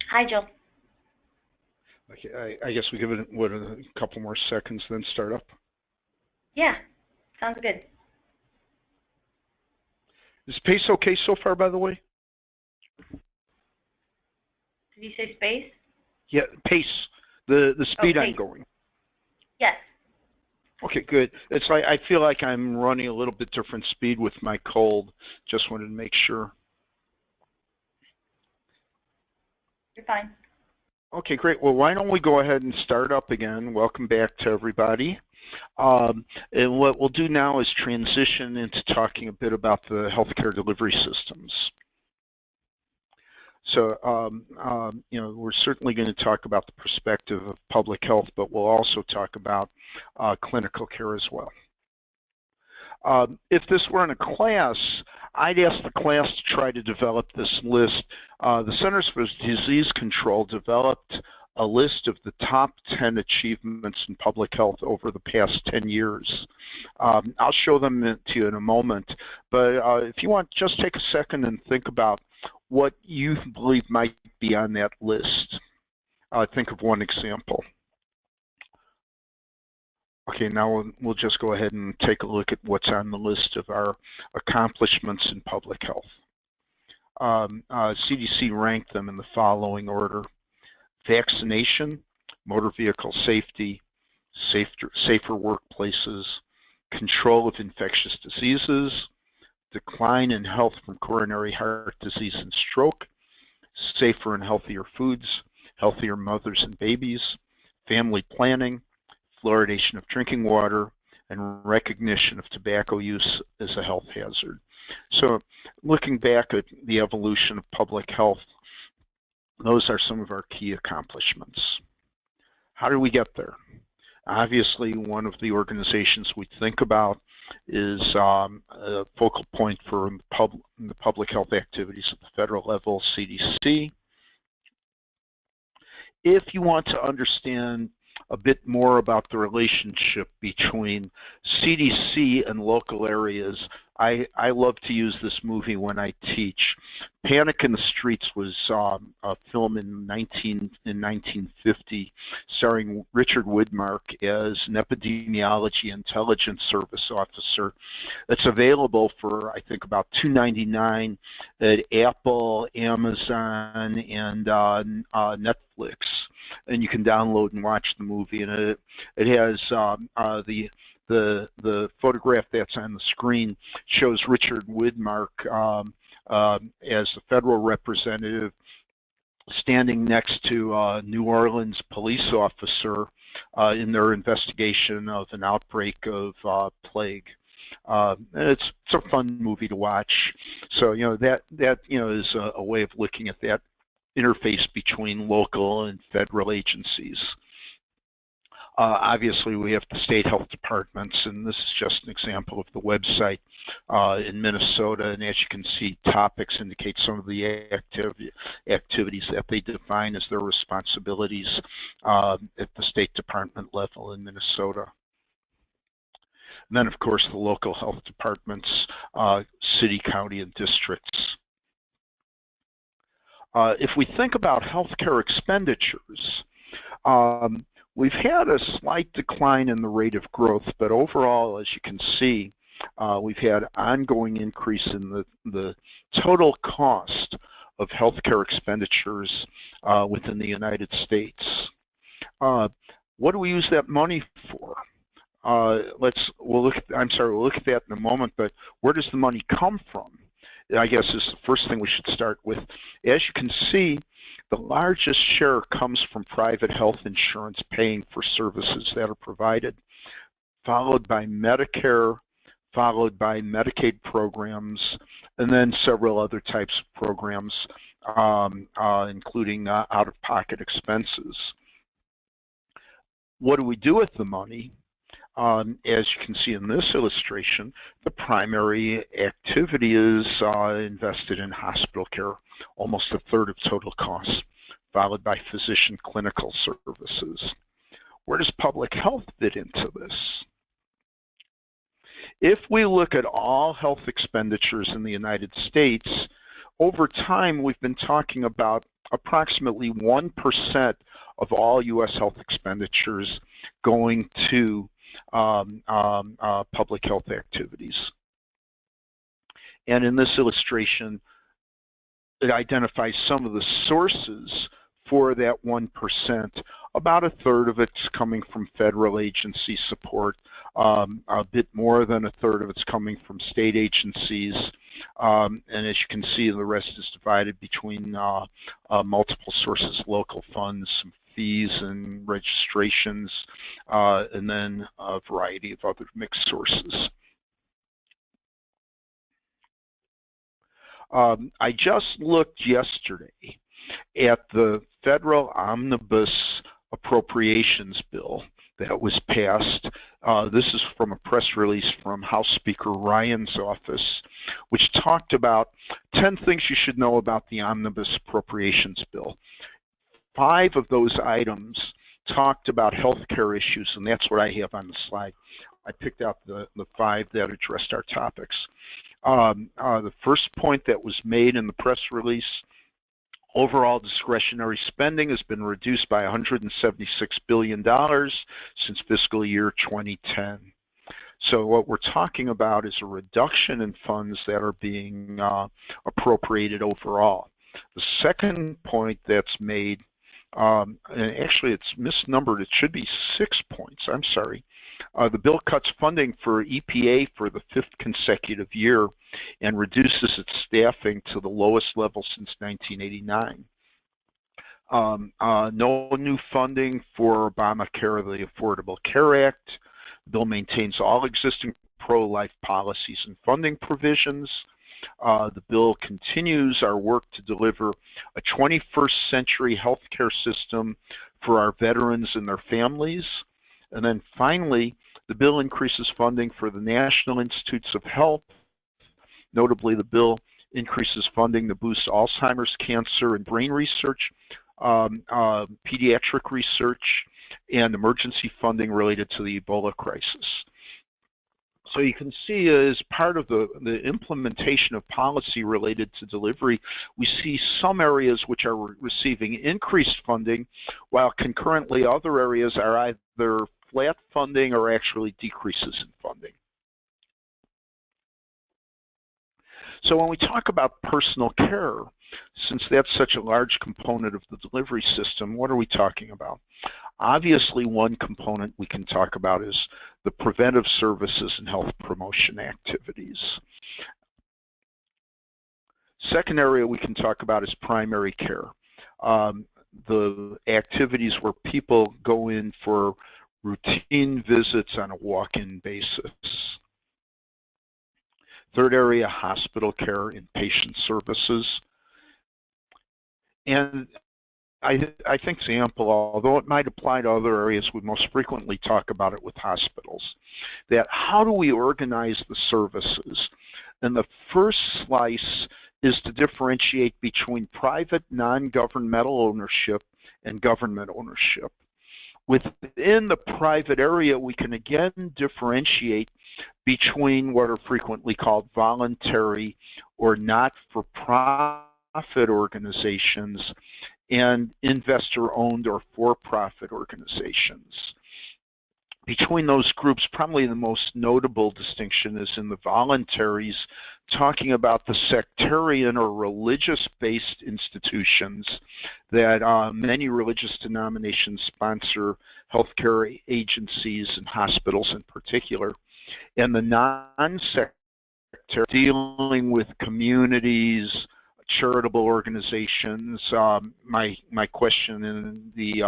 Hi, Jill. Okay, I guess we give it a couple more seconds, then start up. Yeah, sounds good. Is pace okay so far, by the way? Did you say space? Yeah, pace, the speed pace. I'm going. Yes. Okay, good. It's like I feel like I'm running a little bit different speed with my cold. Just wanted to make sure. You're fine. Okay, great. Well, why don't we go ahead and start up again. Welcome back to everybody. And what we'll do now is transition into talking a bit about the healthcare delivery systems. So, you know, we're certainly going to talk about the perspective of public health, but we'll also talk about clinical care as well. If this were in a class, I'd ask the class to try to develop this list. The Centers for Disease Control developed a list of the top 10 achievements in public health over the past 10 years. I'll show them to you in a moment, but if you want, just take a second and think about what you believe might be on that list. Think of one example. Okay, now we'll just go ahead and take a look at what's on the list of our accomplishments in public health. CDC ranked them in the following order: vaccination, motor vehicle safety, safer workplaces, control of infectious diseases, decline in health from coronary heart disease and stroke, safer and healthier foods, healthier mothers and babies, family planning, fluoridation of drinking water, and recognition of tobacco use as a health hazard. So looking back at the evolution of public health, those are some of our key accomplishments. How did we get there? Obviously, one of the organizations we think about is a focal point for the public health activities at the federal level, CDC. If you want to understand a bit more about the relationship between CDC and local areas, I love to use this movie when I teach. Panic in the Streets was a film in 1950 starring Richard Widmark as an epidemiology intelligence service officer. It's available for, I think, about $2.99 at Apple, Amazon, and Netflix. And you can download and watch the movie. And it has the photograph that's on the screen shows Richard Widmark as a federal representative standing next to a New Orleans police officer in their investigation of an outbreak of plague. It's a fun movie to watch. So that is a way of looking at that interface between local and federal agencies. Obviously, we have the state health departments, and this is just an example of the website in Minnesota. And as you can see, topics indicate some of the activities that they define as their responsibilities at the State Department level in Minnesota. And then, of course, the local health departments, city, county, and districts. If we think about healthcare expenditures, we've had a slight decline in the rate of growth, but overall, as you can see, we've had ongoing increase in the total cost of healthcare expenditures within the United States. What do we use that money for? We'll look at that in a moment, but where does the money come from? I guess is the first thing we should start with. As you can see, the largest share comes from private health insurance paying for services that are provided, followed by Medicare, followed by Medicaid programs, and then several other types of programs, including out-of-pocket expenses. What do we do with the money? As you can see in this illustration, the primary activity is invested in hospital care, almost a third of total costs, followed by physician clinical services. Where does public health fit into this? If we look at all health expenditures in the United States, over time we've been talking about approximately 1% of all U.S. health expenditures going to public health activities. And in this illustration, it identifies some of the sources for that 1%. About a third of it's coming from federal agency support. A bit more than a third of it's coming from state agencies. And as you can see, the rest is divided between multiple sources, local funds, some fees and registrations, and then a variety of other mixed sources. I just looked yesterday at the federal Omnibus Appropriations bill that was passed. This is from a press release from House Speaker Ryan's office, which talked about 10 things you should know about the Omnibus Appropriations bill. 5 of those items talked about healthcare issues, and that's what I have on the slide. I picked out the 5 that addressed our topics. The first point that was made in the press release, overall discretionary spending has been reduced by $176 billion since fiscal year 2010. So what we're talking about is a reduction in funds that are being appropriated overall. The second point that's made, and actually it's misnumbered, it should be 6 points, I'm sorry. The bill cuts funding for EPA for the 5th consecutive year and reduces its staffing to the lowest level since 1989. No new funding for Obamacare, the Affordable Care Act. The bill maintains all existing pro-life policies and funding provisions. The bill continues our work to deliver a 21st century healthcare system for our veterans and their families. And then finally, the bill increases funding for the National Institutes of Health. Notably, the bill increases funding to boost Alzheimer's, cancer, and brain research, pediatric research, and emergency funding related to the Ebola crisis. So you can see as part of the implementation of policy related to delivery, we see some areas which are receiving increased funding, while concurrently other areas are either flat funding or actually decreases in funding. So when we talk about personal care, since that's such a large component of the delivery system, what are we talking about? Obviously, one component we can talk about is the preventive services and health promotion activities. Second area we can talk about is primary care. The activities where people go in for routine visits on a walk-in basis. Third area, hospital care, inpatient services. And I think example, although it might apply to other areas, we most frequently talk about it with hospitals, that how do we organize the services? And the first slice is to differentiate between private non-governmental ownership and government ownership. Within the private area, we can again differentiate between what are frequently called voluntary or not-for-profit organizations and investor-owned or for-profit organizations. Between those groups, probably the most notable distinction is in the voluntaries, talking about the sectarian or religious-based institutions that many religious denominations sponsor healthcare agencies and hospitals in particular, and the non-sectarian dealing with communities, charitable organizations. My question in the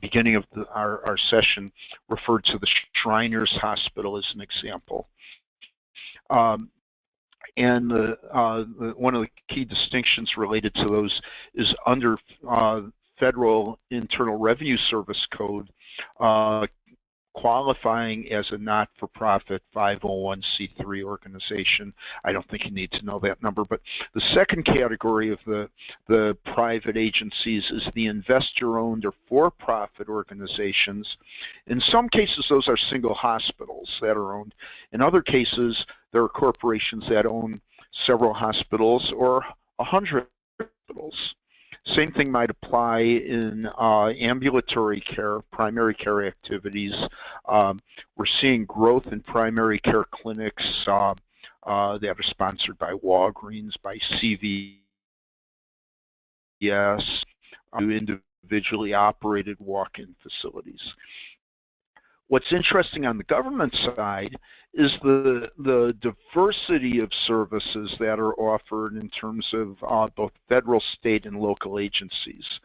beginning of our session referred to the Shriners Hospital as an example. And one of the key distinctions related to those is under Federal Internal Revenue Service Code, qualifying as a not-for-profit 501c3 organization. I don't think you need to know that number, but the second category of the private agencies is the investor-owned or for-profit organizations. In some cases, those are single hospitals that are owned. In other cases, there are corporations that own several hospitals or 100 hospitals. Same thing might apply in ambulatory care, primary care activities. We're seeing growth in primary care clinics that are sponsored by Walgreens, by CVS, individually operated walk-in facilities. What's interesting on the government side is the diversity of services that are offered in terms of both federal, state, and local agencies.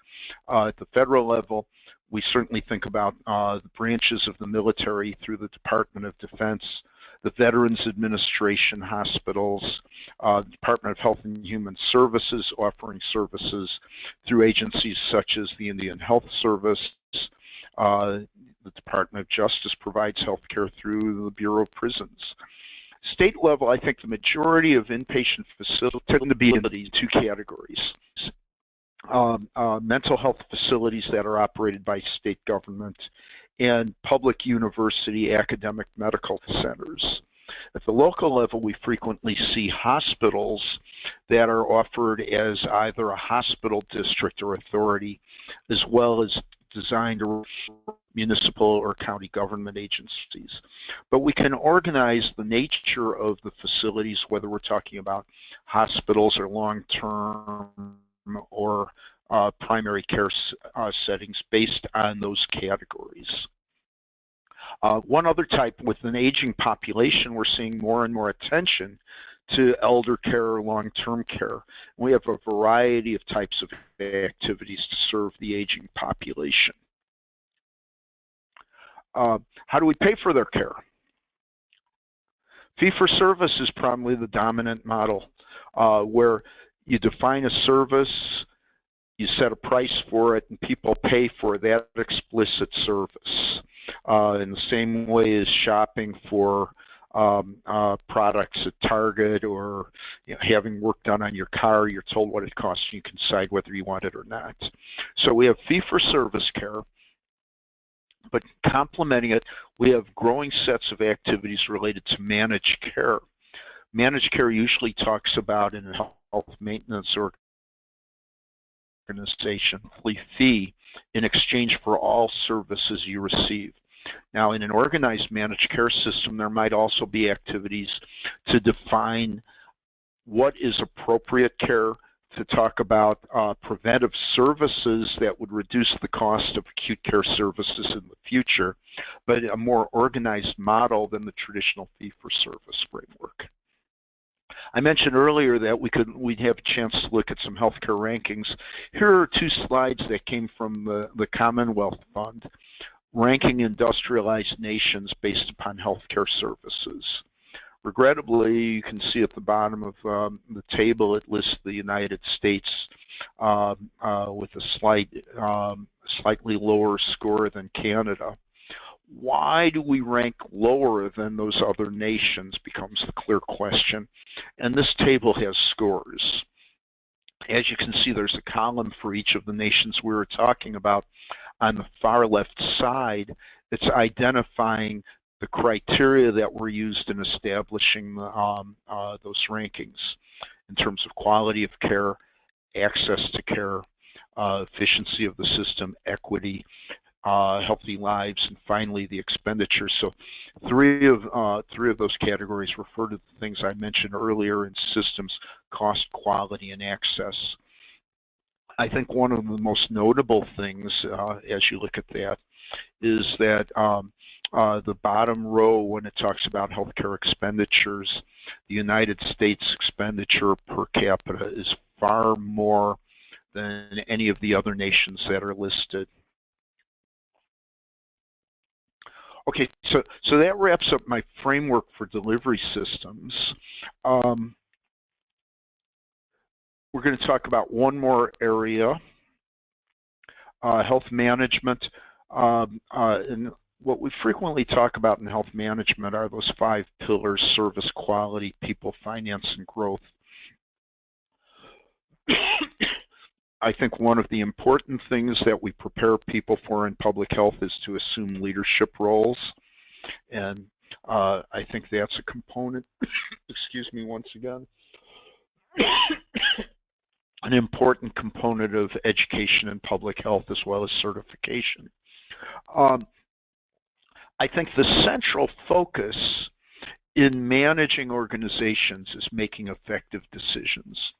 At the federal level, we certainly think about the branches of the military through the Department of Defense, the Veterans Administration hospitals, the Department of Health and Human Services offering services through agencies such as the Indian Health Service. The Department of Justice provides health care through the Bureau of Prisons. State level, I think the majority of inpatient facilities tend to be in these two categories. Mental health facilities that are operated by state government and public university academic medical centers. At the local level, we frequently see hospitals that are offered as either a hospital district or authority, as well as designed or municipal or county government agencies. But we can organize the nature of the facilities, whether we're talking about hospitals or long-term or primary care settings, based on those categories. One other type, with an aging population, we're seeing more and more attention to elder care or long-term care. We have a variety of types of activities to serve the aging population. How do we pay for their care? Fee-for-service is probably the dominant model, where you define a service, you set a price for it, and people pay for that explicit service. In the same way as shopping for products at Target, or having work done on your car, you're told what it costs and you can decide whether you want it or not. So we have fee-for-service care, but complementing it, we have growing sets of activities related to managed care. Managed care usually talks about in a health maintenance organization fee in exchange for all services you receive. Now, in an organized managed care system, there might also be activities to define what is appropriate care, to talk about preventive services that would reduce the cost of acute care services in the future, but a more organized model than the traditional fee-for-service framework. I mentioned earlier that we'd have a chance to look at some healthcare rankings. Here are two slides that came from the Commonwealth Fund, ranking industrialized nations based upon healthcare services. Regrettably, you can see at the bottom of the table, it lists the United States with a slightly lower score than Canada. Why do we rank lower than those other nations becomes the clear question. And this table has scores. As you can see, there's a column for each of the nations we were talking about. On the far left side, it's identifying the criteria that were used in establishing those rankings in terms of quality of care, access to care, efficiency of the system, equity, healthy lives, and finally the expenditures. So three of those categories refer to the things I mentioned earlier in systems: cost, quality, and access. I think one of the most notable things as you look at that is that the bottom row, when it talks about healthcare expenditures, the United States expenditure per capita is far more than any of the other nations that are listed. Okay, so that wraps up my framework for delivery systems. We're going to talk about one more area, health management. And what we frequently talk about in health management are those 5 pillars: service, quality, people, finance, and growth. I think one of the important things that we prepare people for in public health is to assume leadership roles, and I think that's a component, excuse me once again, an important component of education in public health as well as certification. I think the central focus in managing organizations is making effective decisions.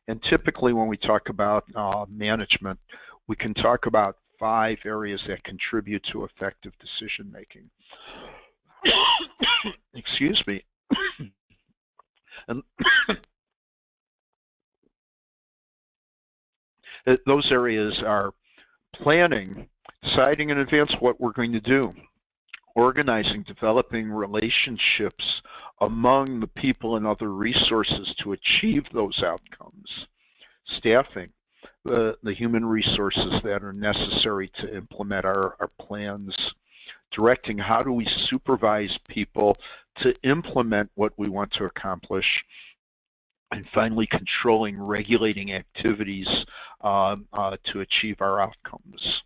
And typically when we talk about management, we can talk about 5 areas that contribute to effective decision making. Excuse me. And those areas are planning, deciding in advance what we're going to do, organizing, developing relationships among the people and other resources to achieve those outcomes, staffing, the human resources that are necessary to implement our plans, directing how do we supervise people to implement what we want to accomplish, and finally controlling, regulating activities to achieve our outcomes.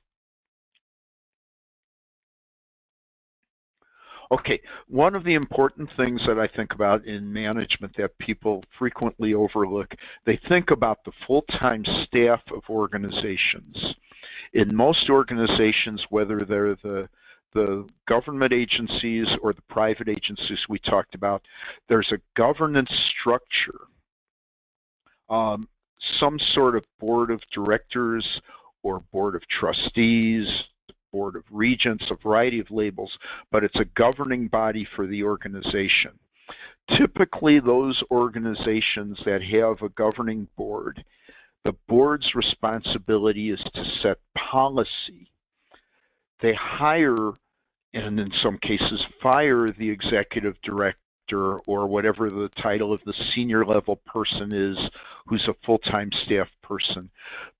Okay, one of the important things that I think about in management that people frequently overlook, they think about the full-time staff of organizations. In most organizations, whether they're the government agencies or the private agencies we talked about, there's a governance structure, some sort of board of directors or board of trustees, board of regents, a variety of labels, but it's a governing body for the organization. Typically, those organizations that have a governing board, the board's responsibility is to set policy. They hire, and in some cases fire, the executive director or whatever the title of the senior level person is who's a full-time staff person,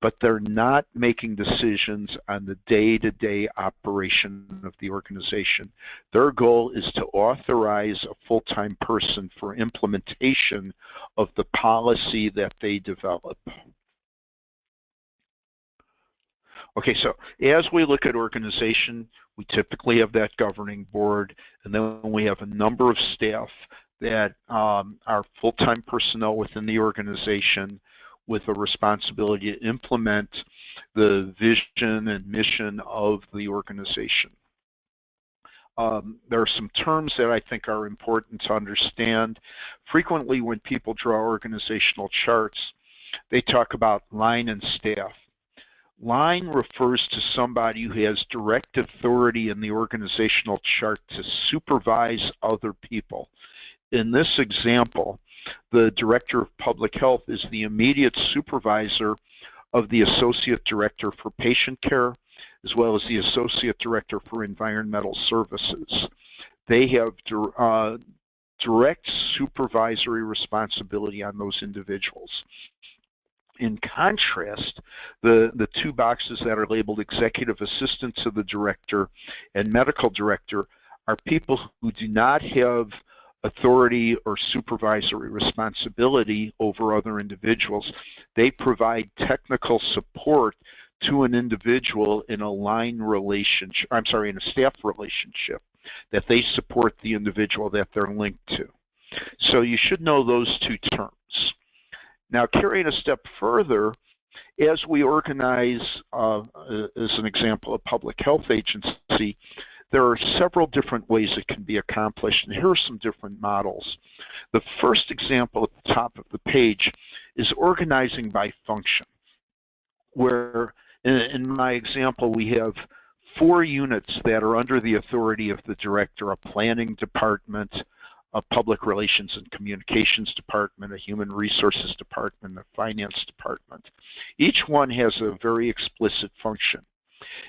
but they're not making decisions on the day-to-day operation of the organization. Their goal is to authorize a full-time person for implementation of the policy that they develop. Okay, so as we look at organization, we typically have that governing board, and then we have a number of staff that are full-time personnel within the organization with a responsibility to implement the vision and mission of the organization. There are some terms that I think are important to understand. Frequently when people draw organizational charts, they talk about line and staff. Line refers to somebody who has direct authority in the organizational chart to supervise other people. In this example, the Director of Public Health is the immediate supervisor of the Associate Director for Patient Care, as well as the Associate Director for Environmental Services. They have direct supervisory responsibility on those individuals. In contrast, the 2 boxes that are labeled Executive Assistant to the Director and Medical Director are people who do not have authority or supervisory responsibility over other individuals. They provide technical support to an individual in a line relationship, I'm sorry, in a staff relationship, that they support the individual that they're linked to. So you should know those 2 terms. Now, carrying a step further, as we organize, as an example, a public health agency, there are several different ways it can be accomplished, and here are some different models. The first example at the top of the page is organizing by function, where in my example we have 4 units that are under the authority of the director: a planning department, a public relations and communications department, a human resources department, a finance department. Each one has a very explicit function.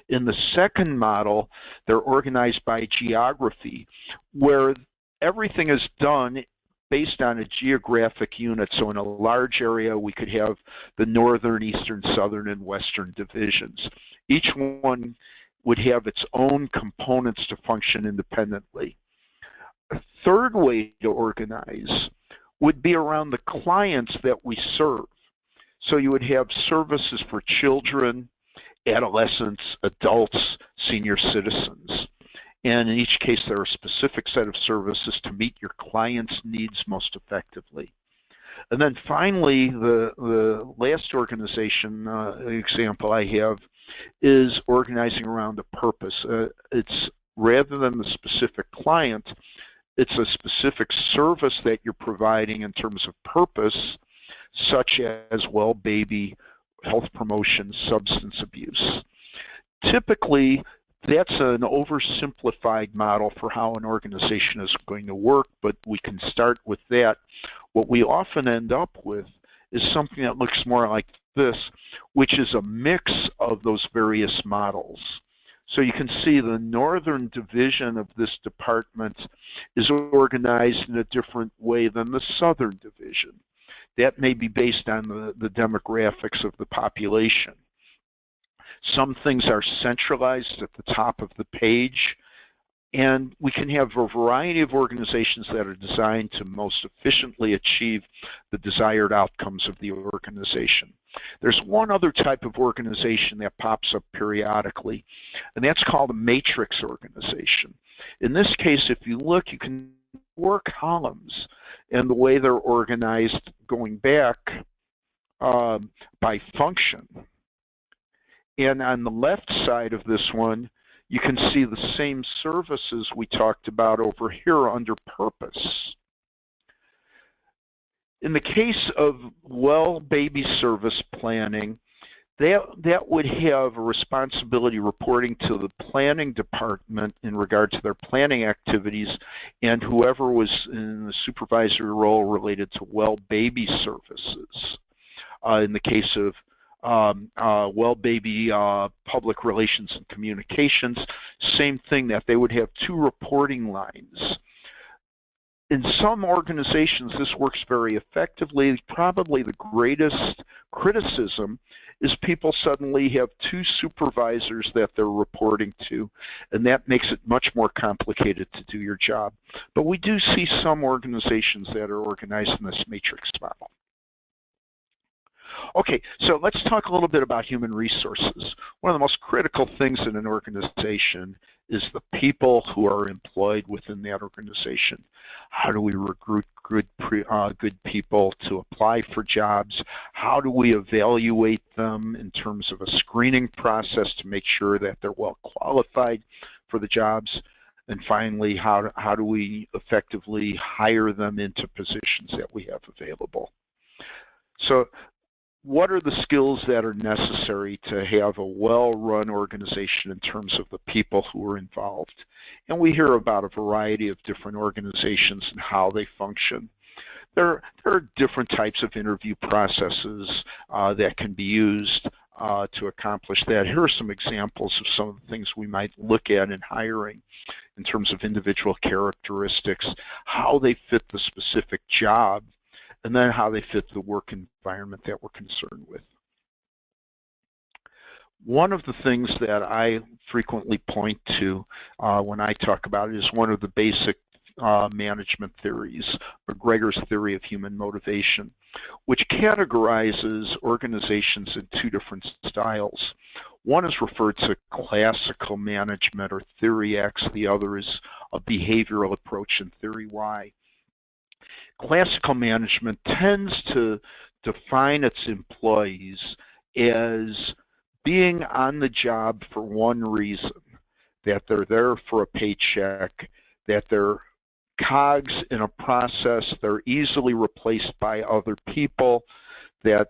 In the second model, they're organized by geography, where everything is done based on a geographic unit. So in a large area, we could have the northern, eastern, southern, and western divisions. Each one would have its own components to function independently. A third way to organize would be around the clients that we serve. So you would have services for children, adolescents, adults, senior citizens. And in each case, there are a specific set of services to meet your client's needs most effectively. And then finally, the last organization example I have is organizing around a purpose. It's rather than the specific client, it's a specific service that you're providing in terms of purpose, such as well baby, health promotion, substance abuse. Typically, that's an oversimplified model for how an organization is going to work, but we can start with that. What we often end up with is something that looks more like this, which is a mix of those various models. So you can see the northern division of this department is organized in a different way than the southern division. That may be based on the demographics of the population. Some things are centralized at the top of the page, and we can have a variety of organizations that are designed to most efficiently achieve the desired outcomes of the organization. There's one other type of organization that pops up periodically, and that's called a matrix organization. In this case, if you look, you can work columns, and the way they're organized going back by function. And on the left side of this one, you can see the same services we talked about over here under purpose. In the case of well baby service planning, that would have a responsibility reporting to the planning department in regard to their planning activities and whoever was in the supervisory role related to well baby services. In the case of well baby public relations and communications, same thing, that they would have two reporting lines. In some organizations, this works very effectively. Probably the greatest criticism is people suddenly have two supervisors that they're reporting to, and that makes it much more complicated to do your job. But we do see some organizations that are organized in this matrix model. Okay, so let's talk a little bit about human resources. One of the most critical things in an organization is the people who are employed within that organization. How do we recruit good people to apply for jobs? How do we evaluate them in terms of a screening process to make sure that they're well qualified for the jobs? And finally, how do we effectively hire them into positions that we have available? So what are the skills that are necessary to have a well-run organization in terms of the people who are involved? And we hear about a variety of different organizations and how they function. There are different types of interview processes that can be used to accomplish that. Here are some examples of some of the things we might look at in hiring in terms of individual characteristics, how they fit the specific job, and then how they fit the work environment that we're concerned with. One of the things that I frequently point to when I talk about it is one of the basic management theories, McGregor's theory of human motivation, which categorizes organizations in two different styles. One is referred to classical management, or theory X. The other is a behavioral approach in theory Y. Classical management tends to define its employees as being on the job for one reason, that they're there for a paycheck, that they're cogs in a process, they're easily replaced by other people, that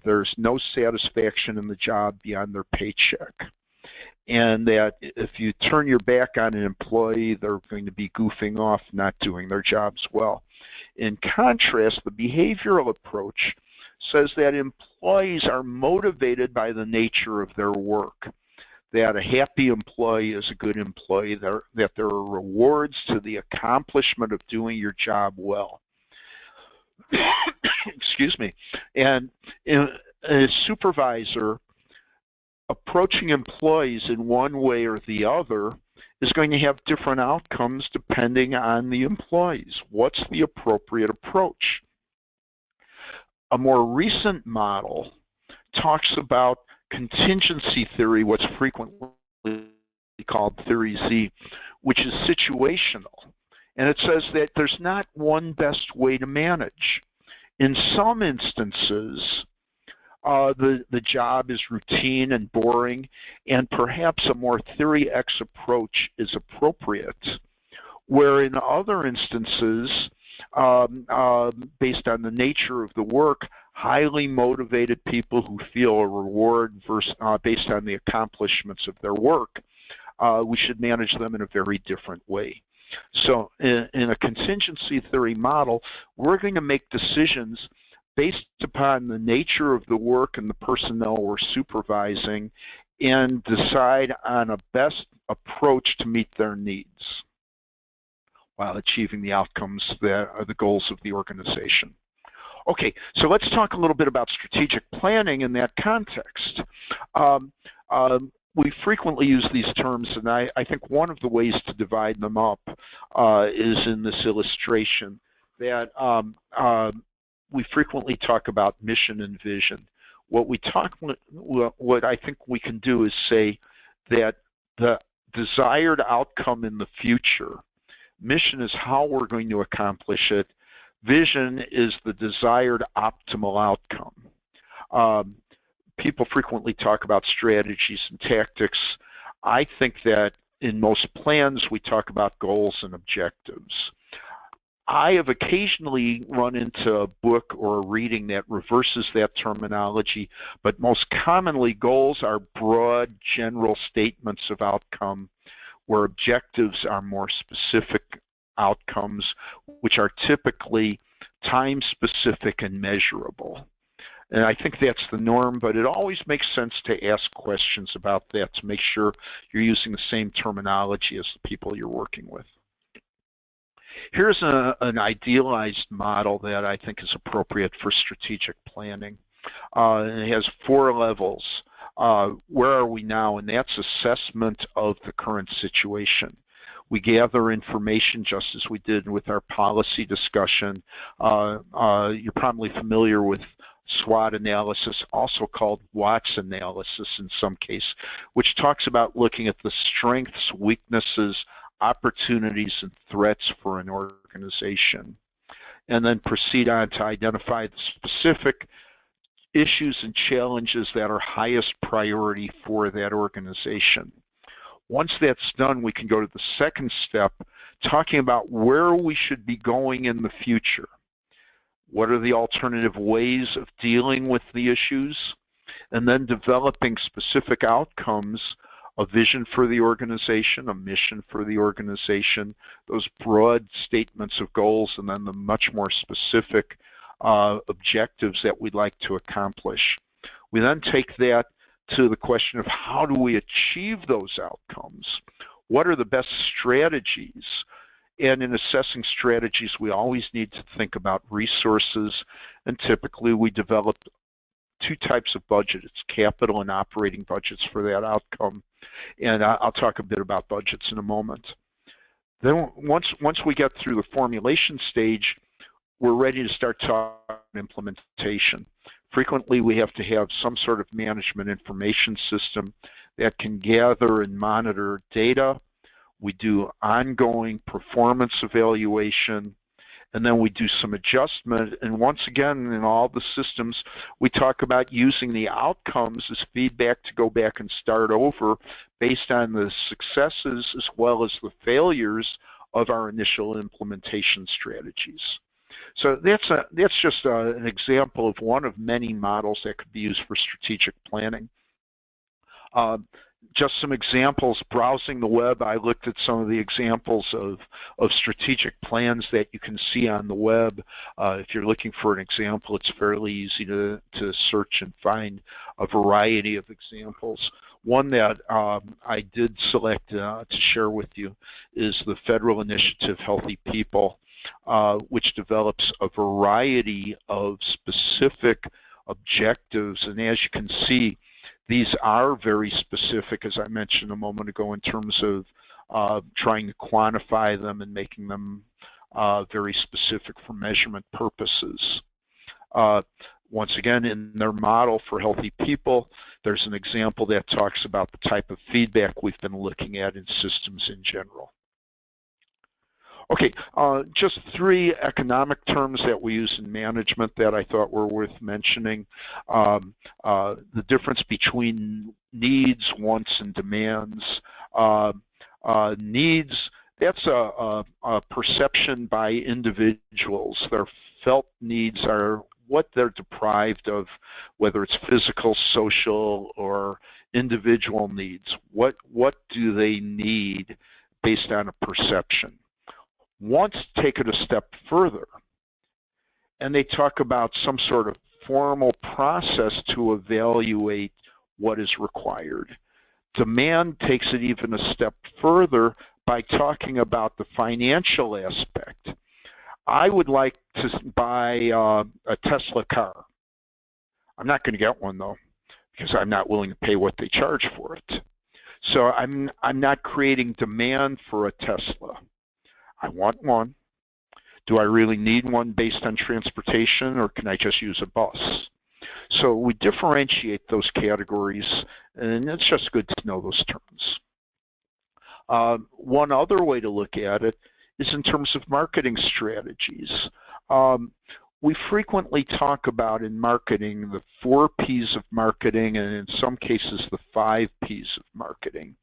there's no satisfaction in the job beyond their paycheck. And that if you turn your back on an employee, they're going to be goofing off, not doing their jobs well. In contrast, the behavioral approach says that employees are motivated by the nature of their work, that a happy employee is a good employee, that there are rewards to the accomplishment of doing your job well. Excuse me. And a supervisor approaching employees in one way or the other is going to have different outcomes depending on the employees. What's the appropriate approach? A more recent model talks about contingency theory, what's frequently called Theory Z, which is situational. And it says that there's not one best way to manage. In some instances, the job is routine and boring, and perhaps a more Theory X approach is appropriate. Where in other instances, based on the nature of the work, highly motivated people who feel a reward based on the accomplishments of their work, we should manage them in a very different way. So in a contingency theory model, we're going to make decisions based upon the nature of the work and the personnel we're supervising and decide on a best approach to meet their needs while achieving the outcomes that are the goals of the organization. Okay, so let's talk a little bit about strategic planning in that context. We frequently use these terms, and I think one of the ways to divide them up is in this illustration that we frequently talk about mission and vision. What I think we can do is say that the desired outcome in the future, mission is how we're going to accomplish it, vision is the desired optimal outcome. People frequently talk about strategies and tactics. I think that in most plans we talk about goals and objectives. I have occasionally run into a book or a reading that reverses that terminology, but most commonly goals are broad, general statements of outcome, where objectives are more specific outcomes, which are typically time-specific and measurable. And I think that's the norm, but it always makes sense to ask questions about that to make sure you're using the same terminology as the people you're working with. Here's an idealized model that I think is appropriate for strategic planning. It has 4 levels. Where are we now? And that's assessment of the current situation. We gather information just as we did with our policy discussion. You're probably familiar with SWOT analysis, also called Watts analysis in some case, which talks about looking at the strengths, weaknesses, opportunities, and threats for an organization, and then proceed on to identify the specific issues and challenges that are highest priority for that organization. Once that's done, we can go to the second step, talking about where we should be going in the future. What are the alternative ways of dealing with the issues? And then developing specific outcomes, a vision for the organization, a mission for the organization, those broad statements of goals, and then the much more specific objectives that we'd like to accomplish. We then take that to the question of how do we achieve those outcomes? What are the best strategies? And in assessing strategies, we always need to think about resources, and typically we develop 2 types of budget. It's capital and operating budgets for that outcome. And I'll talk a bit about budgets in a moment. Then once we get through the formulation stage, we're ready to start talking implementation. Frequently, we have to have some sort of management information system that can gather and monitor data. We do ongoing performance evaluation, and then we do some adjustment. And once again, in all the systems, we talk about using the outcomes as feedback to go back and start over based on the successes as well as the failures of our initial implementation strategies. So that's just an example of one of many models that could be used for strategic planning. Just some examples, browsing the web, I looked at some of the examples of strategic plans that you can see on the web. If you're looking for an example, it's fairly easy to search and find a variety of examples. One that I did select to share with you is the Federal Initiative Healthy People, which develops a variety of specific objectives. And as you can see, These are very specific, as I mentioned a moment ago, in terms of trying to quantify them and making them very specific for measurement purposes. Once again, in their model for healthy people, there's an example that talks about the type of feedback we've been looking at in systems in general. Okay, just 3 economic terms that we use in management that I thought were worth mentioning. The difference between needs, wants, and demands. Needs, that's a perception by individuals. Their felt needs are what they're deprived of, whether it's physical, social, or individual needs. What do they need based on a perception? Wants take it a step further, and they talk about some sort of formal process to evaluate what is required. Demand takes it even a step further by talking about the financial aspect. I would like to buy a Tesla car. I'm not going to get one though, because I'm not willing to pay what they charge for it. So I'm not creating demand for a Tesla. I want one. Do I really need one based on transportation, or can I just use a bus? So we differentiate those categories, and it's just good to know those terms. One other way to look at it is in terms of marketing strategies. We frequently talk about in marketing the 4 P's of marketing, and in some cases the 5 P's of marketing.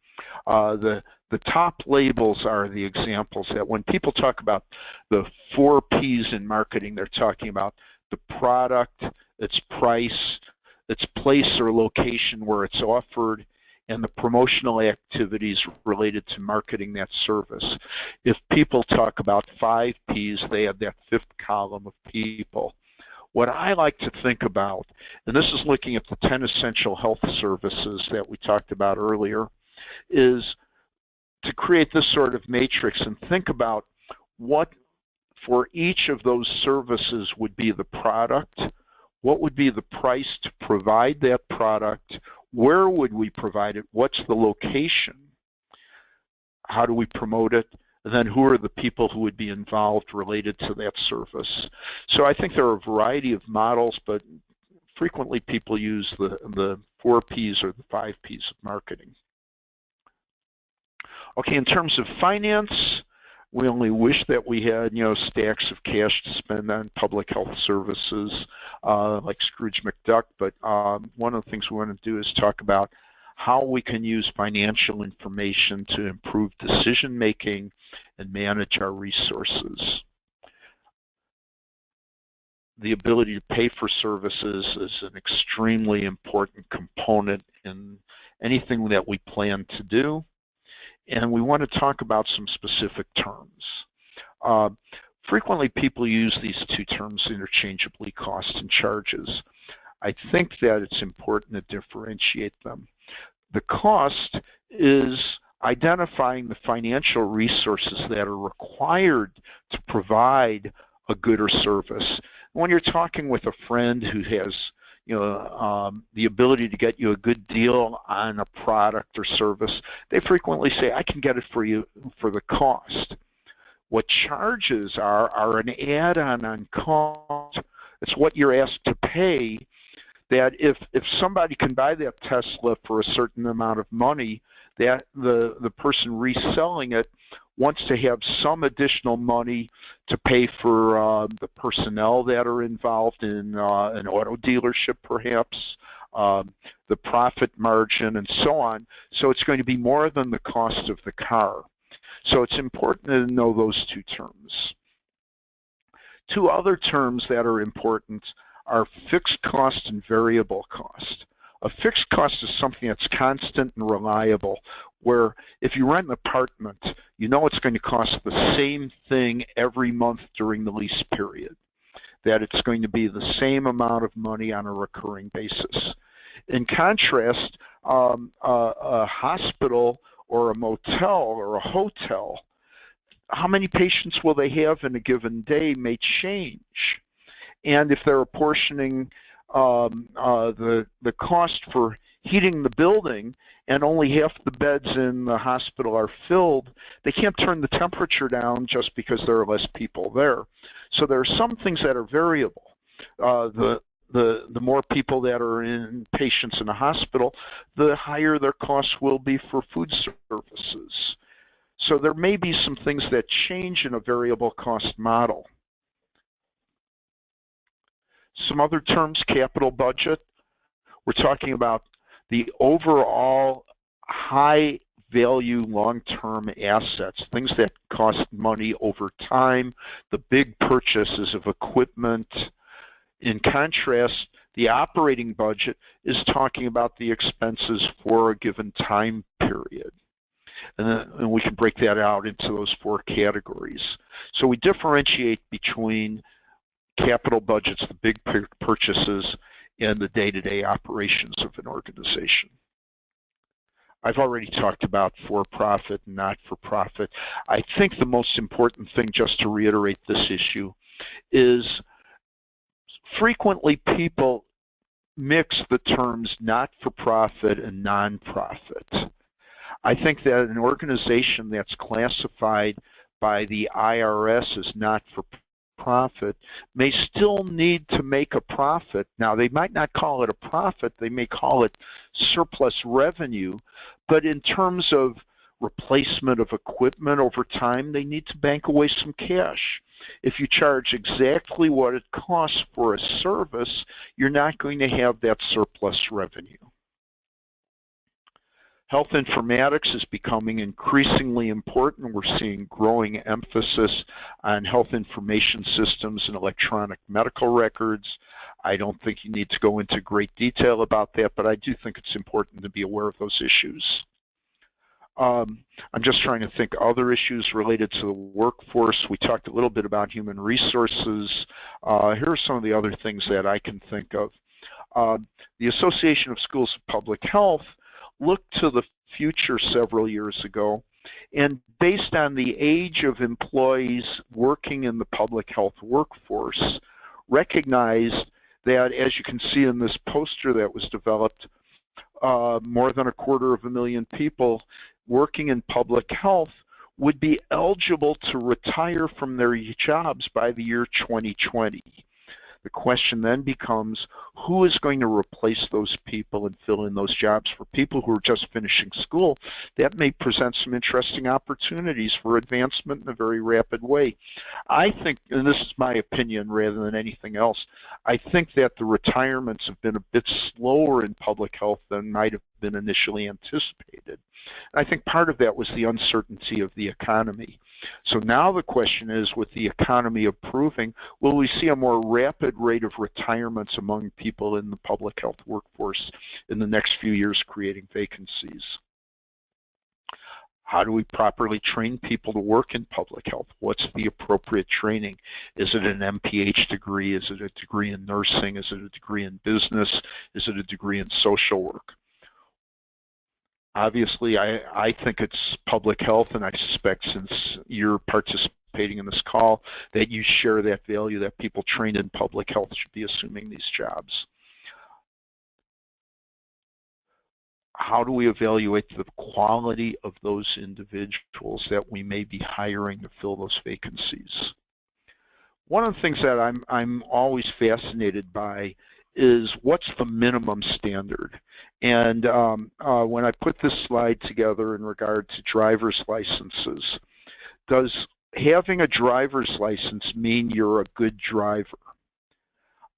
The top labels are the examples that when people talk about the 4 P's in marketing, they're talking about the product, its price, its place or location where it's offered, and the promotional activities related to marketing that service. If people talk about 5 P's, they have that 5th column of people. What I like to think about, and this is looking at the 10 essential health services that we talked about earlier, is to create this sort of matrix and think about what for each of those services would be the product, what would be the price to provide that product, where would we provide it, what's the location, how do we promote it, and then who are the people who would be involved related to that service. So I think there are a variety of models, but frequently people use the 4 P's or the 5 P's of marketing. Okay, in terms of finance, we only wish that we had, stacks of cash to spend on public health services like Scrooge McDuck, but one of the things we want to do is talk about how we can use financial information to improve decision-making and manage our resources. The ability to pay for services is an extremely important component in anything that we plan to do. And we want to talk about some specific terms. Frequently people use these 2 terms interchangeably, cost and charges. I think that it's important to differentiate them. The cost is identifying the financial resources that are required to provide a good or service. When you're talking with a friend who has the ability to get you a good deal on a product or service, they frequently say, I can get it for you for the cost. What charges are an add-on on cost. It's what you're asked to pay, that if somebody can buy that Tesla for a certain amount of money, that the person reselling it wants to have some additional money to pay for the personnel that are involved in an auto dealership perhaps, the profit margin and so on. So it's going to be more than the cost of the car. So it's important to know those 2 terms. 2 other terms that are important are fixed cost and variable cost. A fixed cost is something that's constant and reliable, where if you rent an apartment, you know it's going to cost the same thing every month during the lease period, that it's going to be the same amount of money on a recurring basis. In contrast, a hospital or a motel or a hotel, how many patients will they have in a given day may change. And if they're apportioning the cost for heating the building and only half the beds in the hospital are filled, they can't turn the temperature down just because there are less people there. So there are some things that are variable. The more people that are in patients in a hospital, the higher their costs will be for food services. So there may be some things that change in a variable cost model. Some other terms, capital budget. We're talking about the overall high value long-term assets, things that cost money over time, the big purchases of equipment. In contrast, the operating budget is talking about the expenses for a given time period. And we can break that out into those 4 categories. So we differentiate between capital budgets, the big purchases, and the day-to-day operations of an organization. I've already talked about for-profit and not-for-profit. I think the most important thing, just to reiterate this issue, is frequently people mix the terms not-for-profit and non-profit. I think that an organization that's classified by the IRS as not-for-profit may still need to make a profit. Now, they might not call it a profit, they may call it surplus revenue, but in terms of replacement of equipment over time, they need to bank away some cash. If you charge exactly what it costs for a service, you're not going to have that surplus revenue. Health informatics is becoming increasingly important. We're seeing growing emphasis on health information systems and electronic medical records. I don't think you need to go into great detail about that, but I do think it's important to be aware of those issues. I'm just trying to think other issues related to the workforce. We talked a little bit about human resources. Here are some of the other things that I can think of. The Association of Schools of Public Health looked to the future several years ago, and based on the age of employees working in the public health workforce, recognized that, as you can see in this poster that was developed, more than 250,000 people working in public health would be eligible to retire from their jobs by the year 2020. The question then becomes, who is going to replace those people and fill in those jobs? For people who are just finishing school, that may present some interesting opportunities for advancement in a very rapid way. I think, and this is my opinion rather than anything else, I think that the retirements have been a bit slower in public health than might have been initially anticipated. I think part of that was the uncertainty of the economy. So now the question is, with the economy improving, will we see a more rapid rate of retirements among people in the public health workforce in the next few years, creating vacancies? How do we properly train people to work in public health? What's the appropriate training? Is it an MPH degree? Is it a degree in nursing? Is it a degree in business? Is it a degree in social work? Obviously, I think it's public health, and I suspect, since you're participating in this call, that you share that value that people trained in public health should be assuming these jobs. How do we evaluate the quality of those individuals that we may be hiring to fill those vacancies? One of the things that I'm always fascinated by is, what's the minimum standard? And when I put this slide together in regard to driver's licenses, does having a driver's license mean you're a good driver?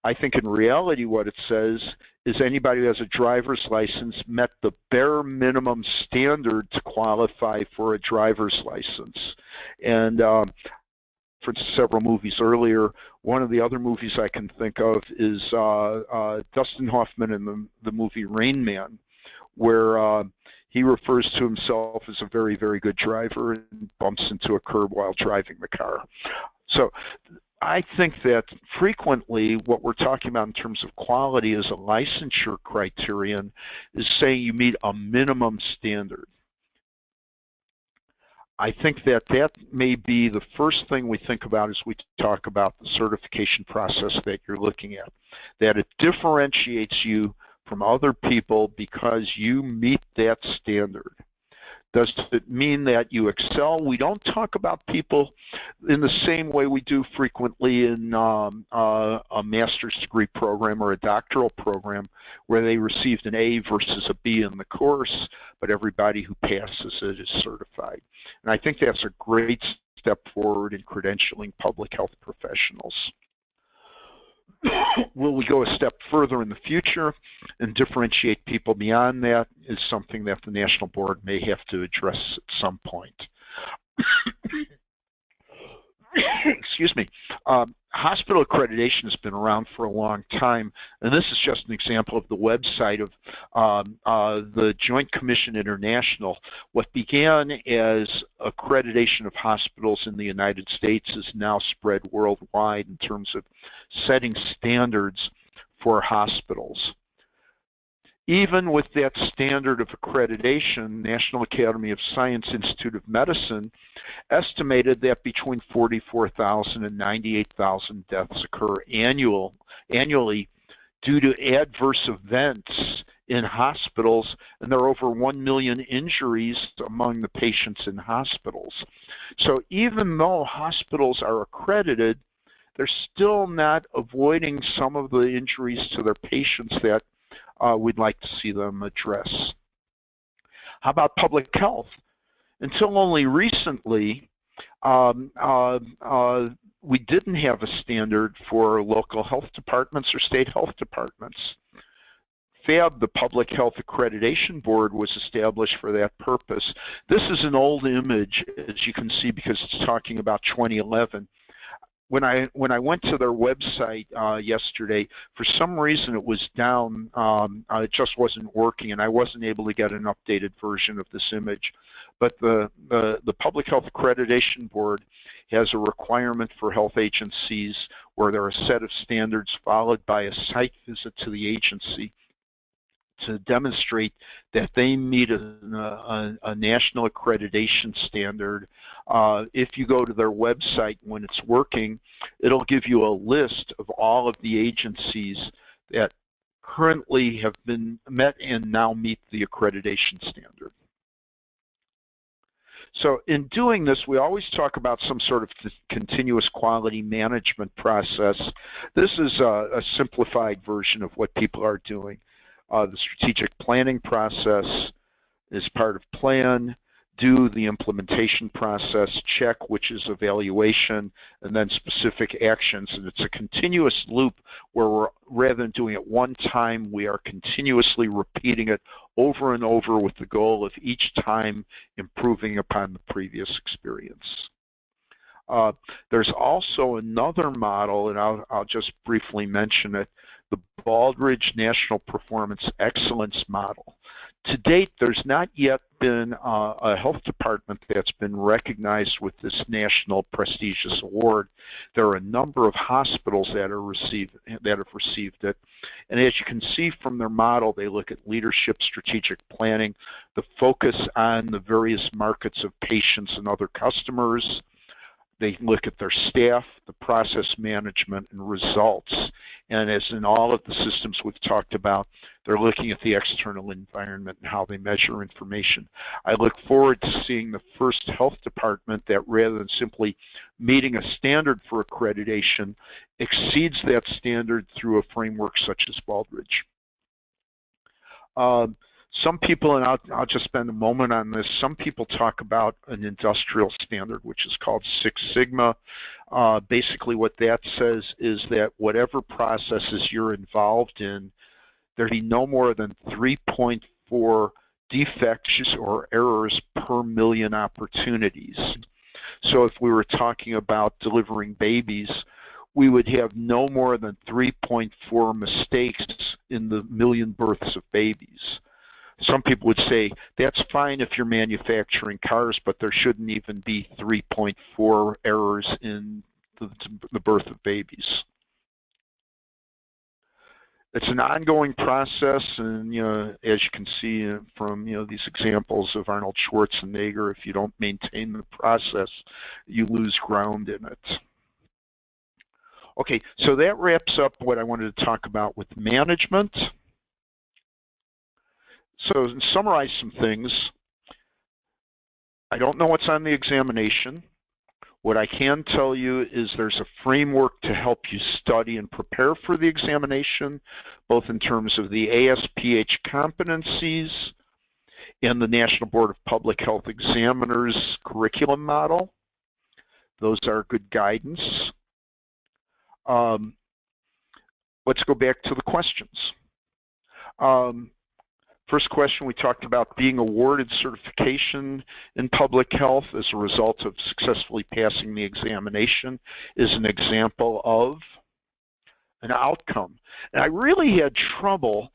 I think in reality what it says is anybody who has a driver's license met the bare minimum standard to qualify for a driver's license. And for several movies earlier, one of the other movies I can think of is Dustin Hoffman in the movie Rain Man, where he refers to himself as a very, very good driver and bumps into a curb while driving the car. So I think that frequently what we're talking about in terms of quality as a licensure criterion is saying you meet a minimum standard. I think that that may be the first thing we think about as we talk about the certification process that you're looking at, that it differentiates you from other people because you meet that standard. Does it mean that you excel? We don't talk about people in the same way we do frequently in a master's degree program or a doctoral program where they received an A versus a B in the course, but everybody who passes it is certified. And I think that's a great step forward in credentialing public health professionals. Will we go a step further in the future and differentiate people beyond that is something that the National Board may have to address at some point. Excuse me. Hospital accreditation has been around for a long time, and this is just an example of the website of the Joint Commission International. What began as accreditation of hospitals in the United States is now spread worldwide in terms of setting standards for hospitals. Even with that standard of accreditation, National Academy of Science Institute of Medicine estimated that between 44,000 and 98,000 deaths occur annually due to adverse events in hospitals, and there are over 1 million injuries among the patients in hospitals. So even though hospitals are accredited, they're still not avoiding some of the injuries to their patients that we'd like to see them address. How about public health? Until only recently, we didn't have a standard for local health departments or state health departments. FAB, the Public Health Accreditation Board, was established for that purpose. This is an old image, as you can see, because it's talking about 2011. When I went to their website yesterday, for some reason it was down. It just wasn't working, and I wasn't able to get an updated version of this image. But the Public Health Accreditation Board has a requirement for health agencies where there are a set of standards followed by a site visit to the agency to demonstrate that they meet a national accreditation standard. If you go to their website when it's working, it'll give you a list of all of the agencies that currently have been met and now meet the accreditation standard. So in doing this, we always talk about some sort of continuous quality management process. This is a simplified version of what people are doing. The strategic planning process is part of plan, do the implementation process, check, which is evaluation, and then specific actions. And it's a continuous loop where we're, rather than doing it one time, we are continuously repeating it over and over with the goal of each time improving upon the previous experience. There's also another model, and I'll just briefly mention it, the Baldrige National Performance Excellence Model. To date, there's not yet been a health department that's been recognized with this national prestigious award. There are a number of hospitals that have received it. And as you can see from their model, they look at leadership, strategic planning, the focus on the various markets of patients and other customers. They look at their staff, the process management, and results. And as in all of the systems we've talked about, they're looking at the external environment and how they measure information. I look forward to seeing the first health department that, rather than simply meeting a standard for accreditation, exceeds that standard through a framework such as Baldrige. Some people, and I'll just spend a moment on this, some people talk about an industrial standard, which is called Six Sigma. Basically what that says is that whatever processes you're involved in, there be no more than 3.4 defects or errors per million opportunities. So if we were talking about delivering babies, we would have no more than 3.4 mistakes in the million births of babies. Some people would say that's fine if you're manufacturing cars, but there shouldn't even be 3.4 errors in the birth of babies. It's an ongoing process, and as you can see from these examples of Arnold Schwarzenegger, if you don't maintain the process, you lose ground in it. Okay, so that wraps up what I wanted to talk about with management. So to summarize some things, I don't know what's on the examination. What I can tell you is there's a framework to help you study and prepare for the examination, both in terms of the ASPH competencies and the National Board of Public Health Examiners curriculum model. Those are good guidance. Let's go back to the questions. First question, we talked about being awarded certification in public health as a result of successfully passing the examination is an example of an outcome. And I really had trouble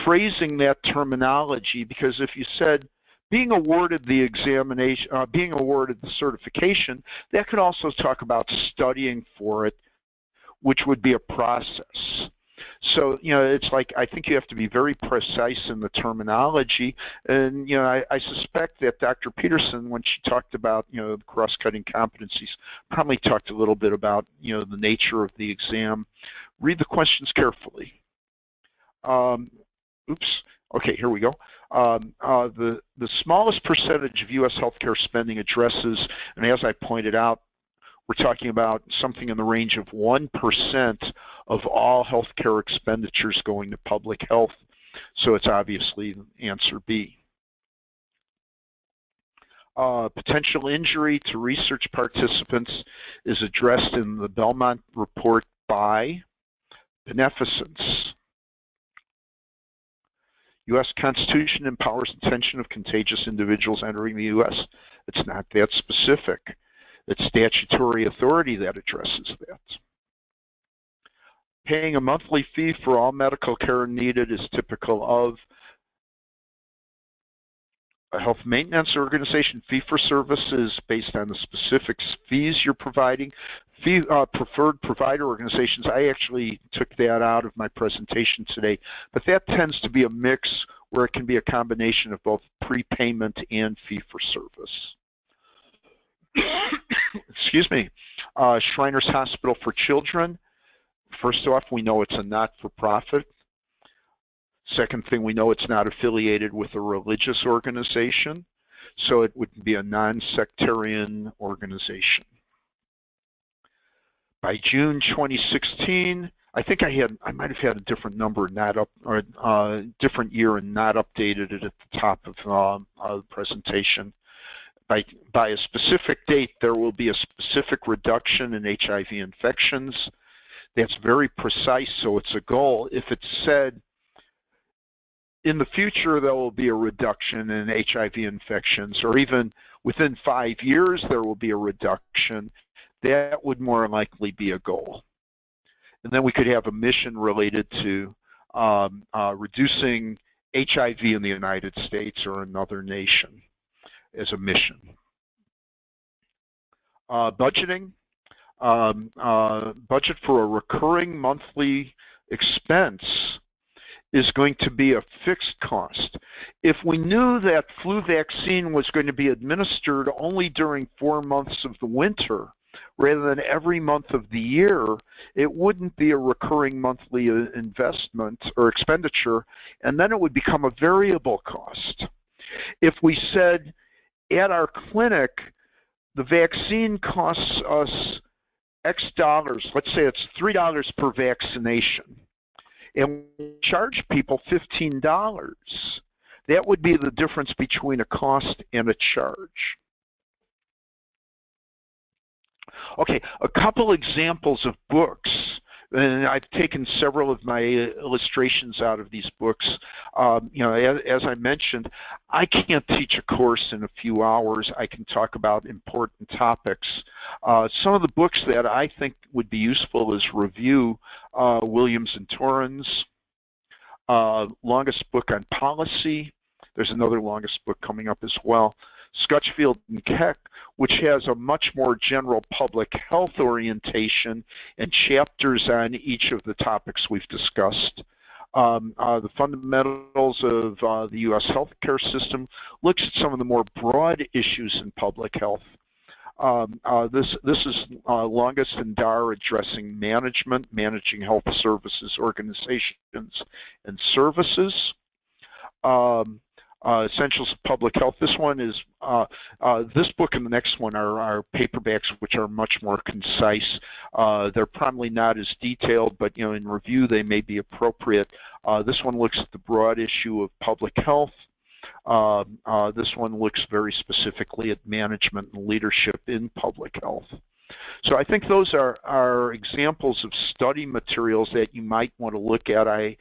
phrasing that terminology, because if you said being awarded the examination, being awarded the certification, that could also talk about studying for it, which would be a process. So, it's like, I think you have to be very precise in the terminology. And, I suspect that Dr. Peterson, when she talked about, the cross-cutting competencies, probably talked a little bit about, the nature of the exam. Read the questions carefully. Oops. Okay, here we go. The smallest percentage of U.S. healthcare spending addresses, and as I pointed out, we're talking about something in the range of 1% of all healthcare expenditures going to public health. So it's obviously answer B. Potential injury to research participants is addressed in the Belmont report by beneficence. U.S. Constitution empowers detention of contagious individuals entering the U.S. It's not that specific. It's statutory authority that addresses that. Paying a monthly fee for all medical care needed is typical of a health maintenance organization. Fee for service is based on the specific fees you're providing. Preferred provider organizations, I actually took that out of my presentation today, but that tends to be a mix where it can be a combination of both prepayment and fee for service. Excuse me. Shriners Hospital for Children. First off, we know it's a not-for-profit. Second thing, we know it's not affiliated with a religious organization, so it would be a non-sectarian organization. By June 2016, I think I might have had a different number, different year, and not updated it at the top of the presentation. By a specific date, there will be a specific reduction in HIV infections. That's very precise, so it's a goal. If it's said, in the future there will be a reduction in HIV infections, or even within 5 years there will be a reduction, that would more likely be a goal. And then we could have a mission related to reducing HIV in the United States or another nation as a mission. Budgeting. Budget for a recurring monthly expense is going to be a fixed cost. If we knew that flu vaccine was going to be administered only during 4 months of the winter rather than every month of the year, it wouldn't be a recurring monthly investment or expenditure, and then it would become a variable cost. If we said at our clinic the vaccine costs us X dollars, let's say it's $3 per vaccination, and we charge people $15, that would be the difference between a cost and a charge. Okay, a couple examples of books, and I've taken several of my illustrations out of these books. As I mentioned, I can't teach a course in a few hours. I can talk about important topics. Some of the books that I think would be useful is Review, Williams and Torrens, longest book on policy. There's another longest book coming up as well. Scutchfield and Keck, which has a much more general public health orientation and chapters on each of the topics we've discussed. The fundamentals of the U.S. healthcare system looks at some of the more broad issues in public health. This is longest in DAR addressing managing health services, organizations, and services. Essentials of Public Health. This one is, this book and the next one are paperbacks which are much more concise. They're probably not as detailed, but in review they may be appropriate. This one looks at the broad issue of public health. This one looks very specifically at management and leadership in public health. So I think those are examples of study materials that you might want to look at. I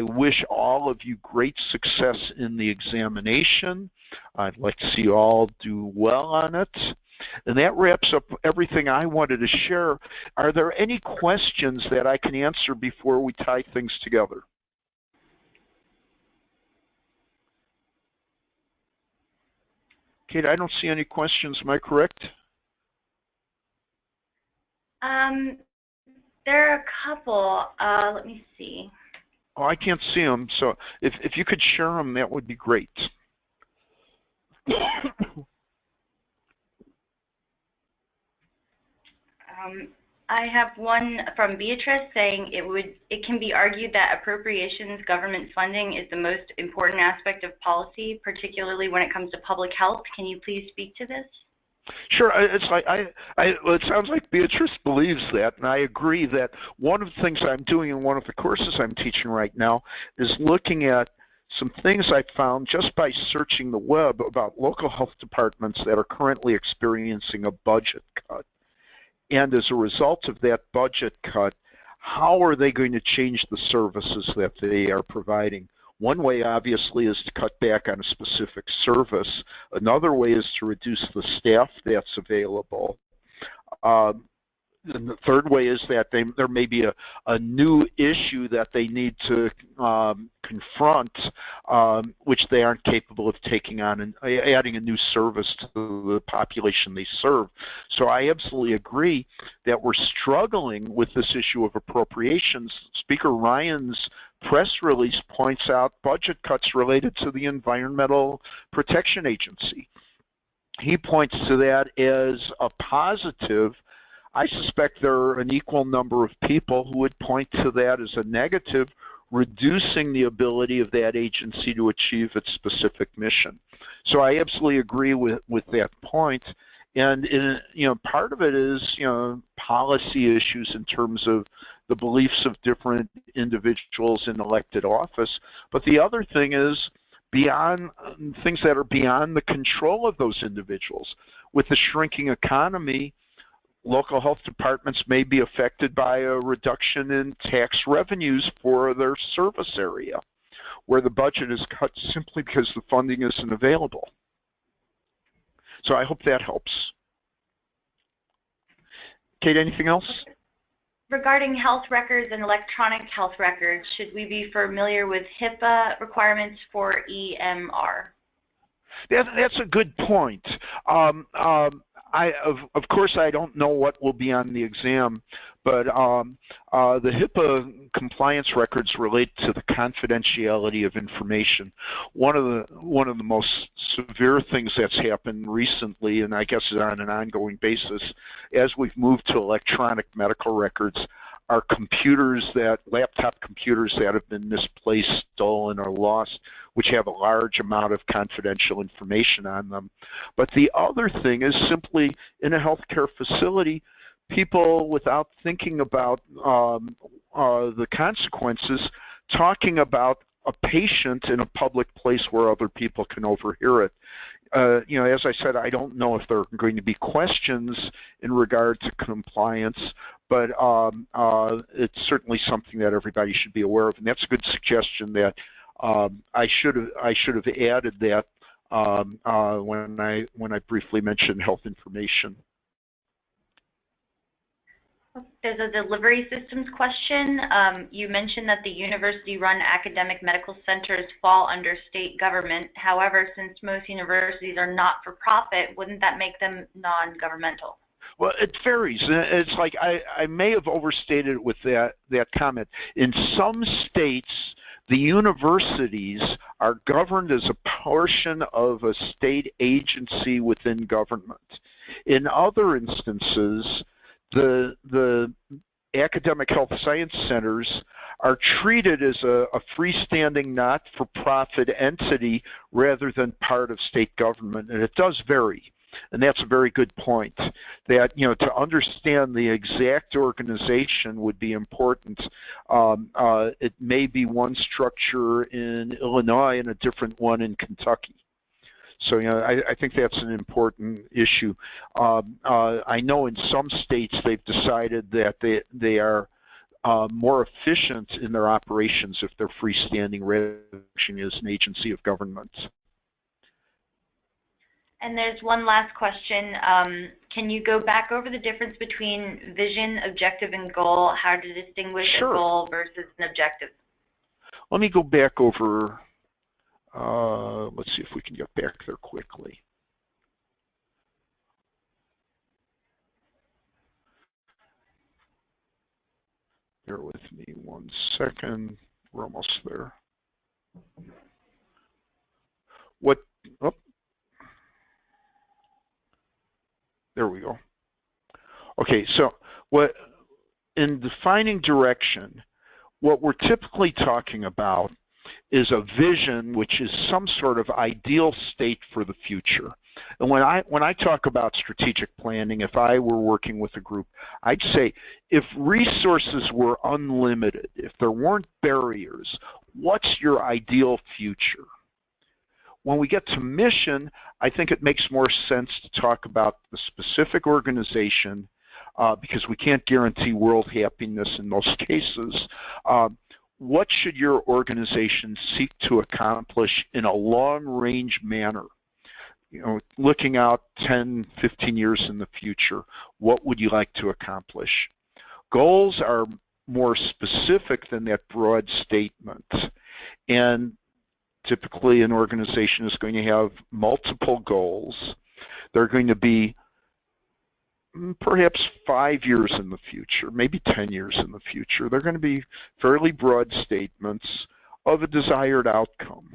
wish all of you great success in the examination. I'd like to see you all do well on it. And that wraps up everything I wanted to share. Are there any questions that I can answer before we tie things together? Kate, I don't see any questions. Am I correct? There are a couple. Let me see. Oh, I can't see them. So if you could share them, that would be great. I have one from Beatrice saying it can be argued that appropriations government funding is the most important aspect of policy, particularly when it comes to public health. Can you please speak to this? Sure. It's like well, it sounds like Beatrice believes that, and I agree that one of the things I'm doing in one of the courses I'm teaching right now is looking at some things I found just by searching the web about local health departments that are currently experiencing a budget cut. And as a result of that budget cut, how are they going to change the services that they are providing? One way, obviously, is to cut back on a specific service. Another way is to reduce the staff that's available. And the third way is that there may be a new issue that they need to confront, which they aren't capable of taking on and adding a new service to the population they serve. So I absolutely agree that we're struggling with this issue of appropriations. Speaker Ryan's press release points out budget cuts related to the Environmental Protection Agency. He points to that as a positive. I suspect there are an equal number of people who would point to that as a negative, reducing the ability of that agency to achieve its specific mission. So I absolutely agree with that point. And part of it is policy issues in terms of the beliefs of different individuals in elected office. But the other thing is beyond things that are beyond the control of those individuals. With the shrinking economy, local health departments may be affected by a reduction in tax revenues for their service area, where the budget is cut simply because the funding isn't available. So I hope that helps. Kate, anything else? Regarding health records and electronic health records, should we be familiar with Hipaa requirements for EMR? That's a good point. Of course, I don't know what will be on the exam, but the HIPAA compliance records relate to the confidentiality of information. One of the most severe things that's happened recently, and I guess is on an ongoing basis, as we've moved to electronic medical records, are laptop computers that have been misplaced, stolen, or lost, which have a large amount of confidential information on them. But the other thing is simply in a healthcare facility, people, without thinking about the consequences, talking about a patient in a public place where other people can overhear it. As I said, I don't know if there are going to be questions in regard to compliance, but it's certainly something that everybody should be aware of, and that's a good suggestion. That I should have added that when I briefly mentioned health information. There's a delivery systems question. You mentioned that the university-run academic medical centers fall under state government. However, since most universities are not-for-profit, wouldn't that make them non-governmental? Well, it varies. It's like I may have overstated it with that comment. In some states, the universities are governed as a portion of a state agency within government. In other instances, the academic health science centers are treated as a freestanding not-for-profit entity rather than part of state government, and it does vary. And that's a very good point, that, to understand the exact organization would be important. It may be one structure in Illinois and a different one in Kentucky. So, I think that's an important issue. I know in some states they've decided that they are more efficient in their operations if they're freestanding rather than acting as an agency of government. And there's one last question. Can you go back over the difference between vision, objective, and goal, how to distinguish Sure. a goal versus an objective? Let me go back over, let's see if we can get back there quickly. Bear with me 1 second. We're almost there. There we go. Okay, so in defining direction, what we're typically talking about is a vision, which is some sort of ideal state for the future. And when I talk about strategic planning, if I were working with a group, I'd say if resources were unlimited, if there weren't barriers, what's your ideal future? When we get to mission, I think it makes more sense to talk about the specific organization because we can't guarantee world happiness in most cases. What should your organization seek to accomplish in a long-range manner? Looking out 10, 15 years in the future, what would you like to accomplish? Goals are more specific than that broad statement. And typically an organization is going to have multiple goals. They're going to be perhaps 5 years in the future, maybe 10 years in the future. They're going to be fairly broad statements of a desired outcome.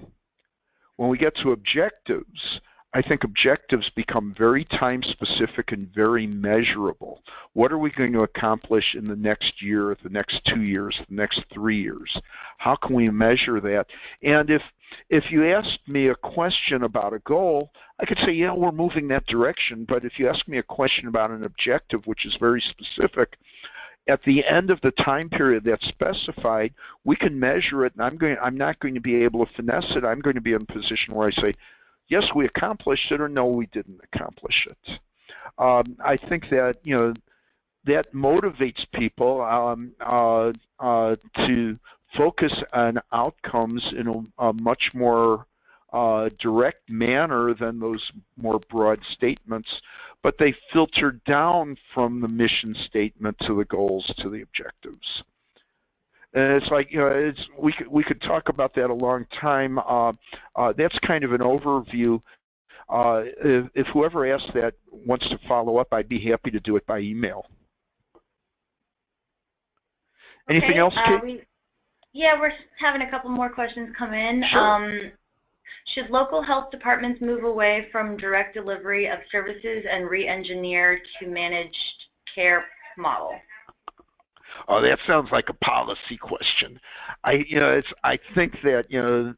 When we get to objectives, I think objectives become very time-specific and very measurable. What are we going to accomplish in the next year, the next 2 years, the next 3 years? How can we measure that? And if you asked me a question about a goal, I could say, yeah, we're moving that direction. But if you ask me a question about an objective, which is very specific, at the end of the time period that's specified, we can measure it, and I'm not going to be able to finesse it. I'm going to be in a position where I say, yes, we accomplished it, or no, we didn't accomplish it. I think that that motivates people to focus on outcomes in a much more direct manner than those more broad statements, but they filter down from the mission statement to the goals to the objectives. And it's like, we could talk about that a long time. That's kind of an overview. If whoever asked that wants to follow up, I'd be happy to do it by email. Anything else, Kate? Yeah, we're having a couple more questions come in. Sure. Should local health departments move away from direct delivery of services and re-engineer to managed care model? Oh, that sounds like a policy question. I think that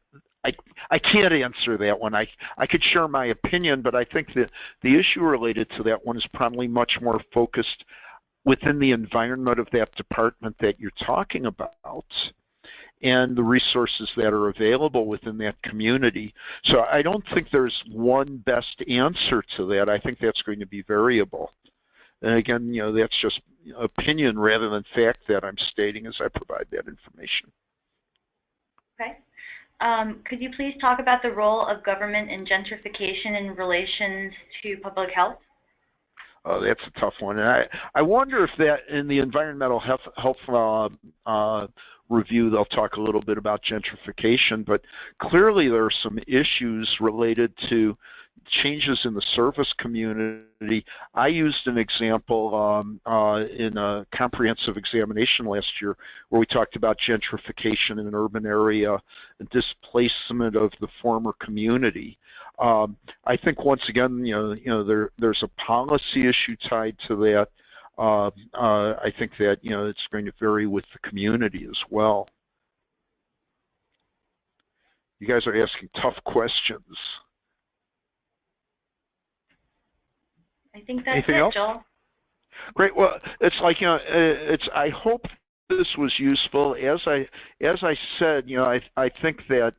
I can't answer that one. I could share my opinion, but I think that the issue related to that one is probably much more focused within the environment of that department that you're talking about and the resources that are available within that community. So I don't think there's one best answer to that. I think that's going to be variable. And again, that's just opinion rather than fact that I'm stating as I provide that information. Okay. Could you please talk about the role of government in gentrification in relation to public health? Oh, that's a tough one. And I wonder if that in the environmental health review, they'll talk a little bit about gentrification, but clearly there are some issues related to changes in the service community. I used an example in a comprehensive examination last year where we talked about gentrification in an urban area and displacement of the former community. I think once again, there's a policy issue tied to that. I think that it's going to vary with the community as well. You guys are asking tough questions. I think that's Anything it, else? Joel. Great. Well, it's like, you know, I hope this was useful. As I said, you know, I think that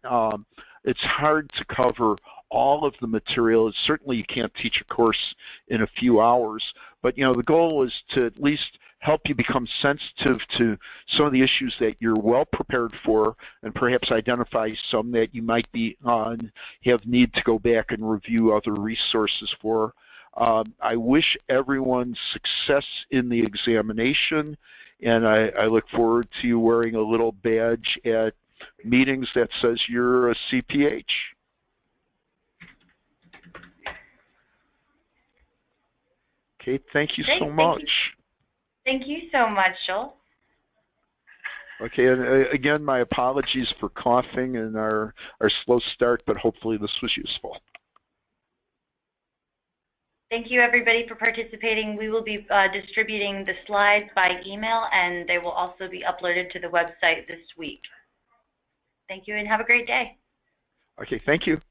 it's hard to cover all of the material. Certainly you can't teach a course in a few hours, but you know, the goal is to at least help you become sensitive to some of the issues that you're well prepared for, and perhaps identify some that you might be have need to go back and review other resources for. I wish everyone success in the examination, and I look forward to you wearing a little badge at meetings that says you're a CPH. Okay, thank you so much. Thank you so much, Joel. Okay, and again, my apologies for coughing and our slow start, but hopefully this was useful. Thank you, everybody, for participating. We will be distributing the slides by email, and they will also be uploaded to the website this week. Thank you, and have a great day. Okay, thank you.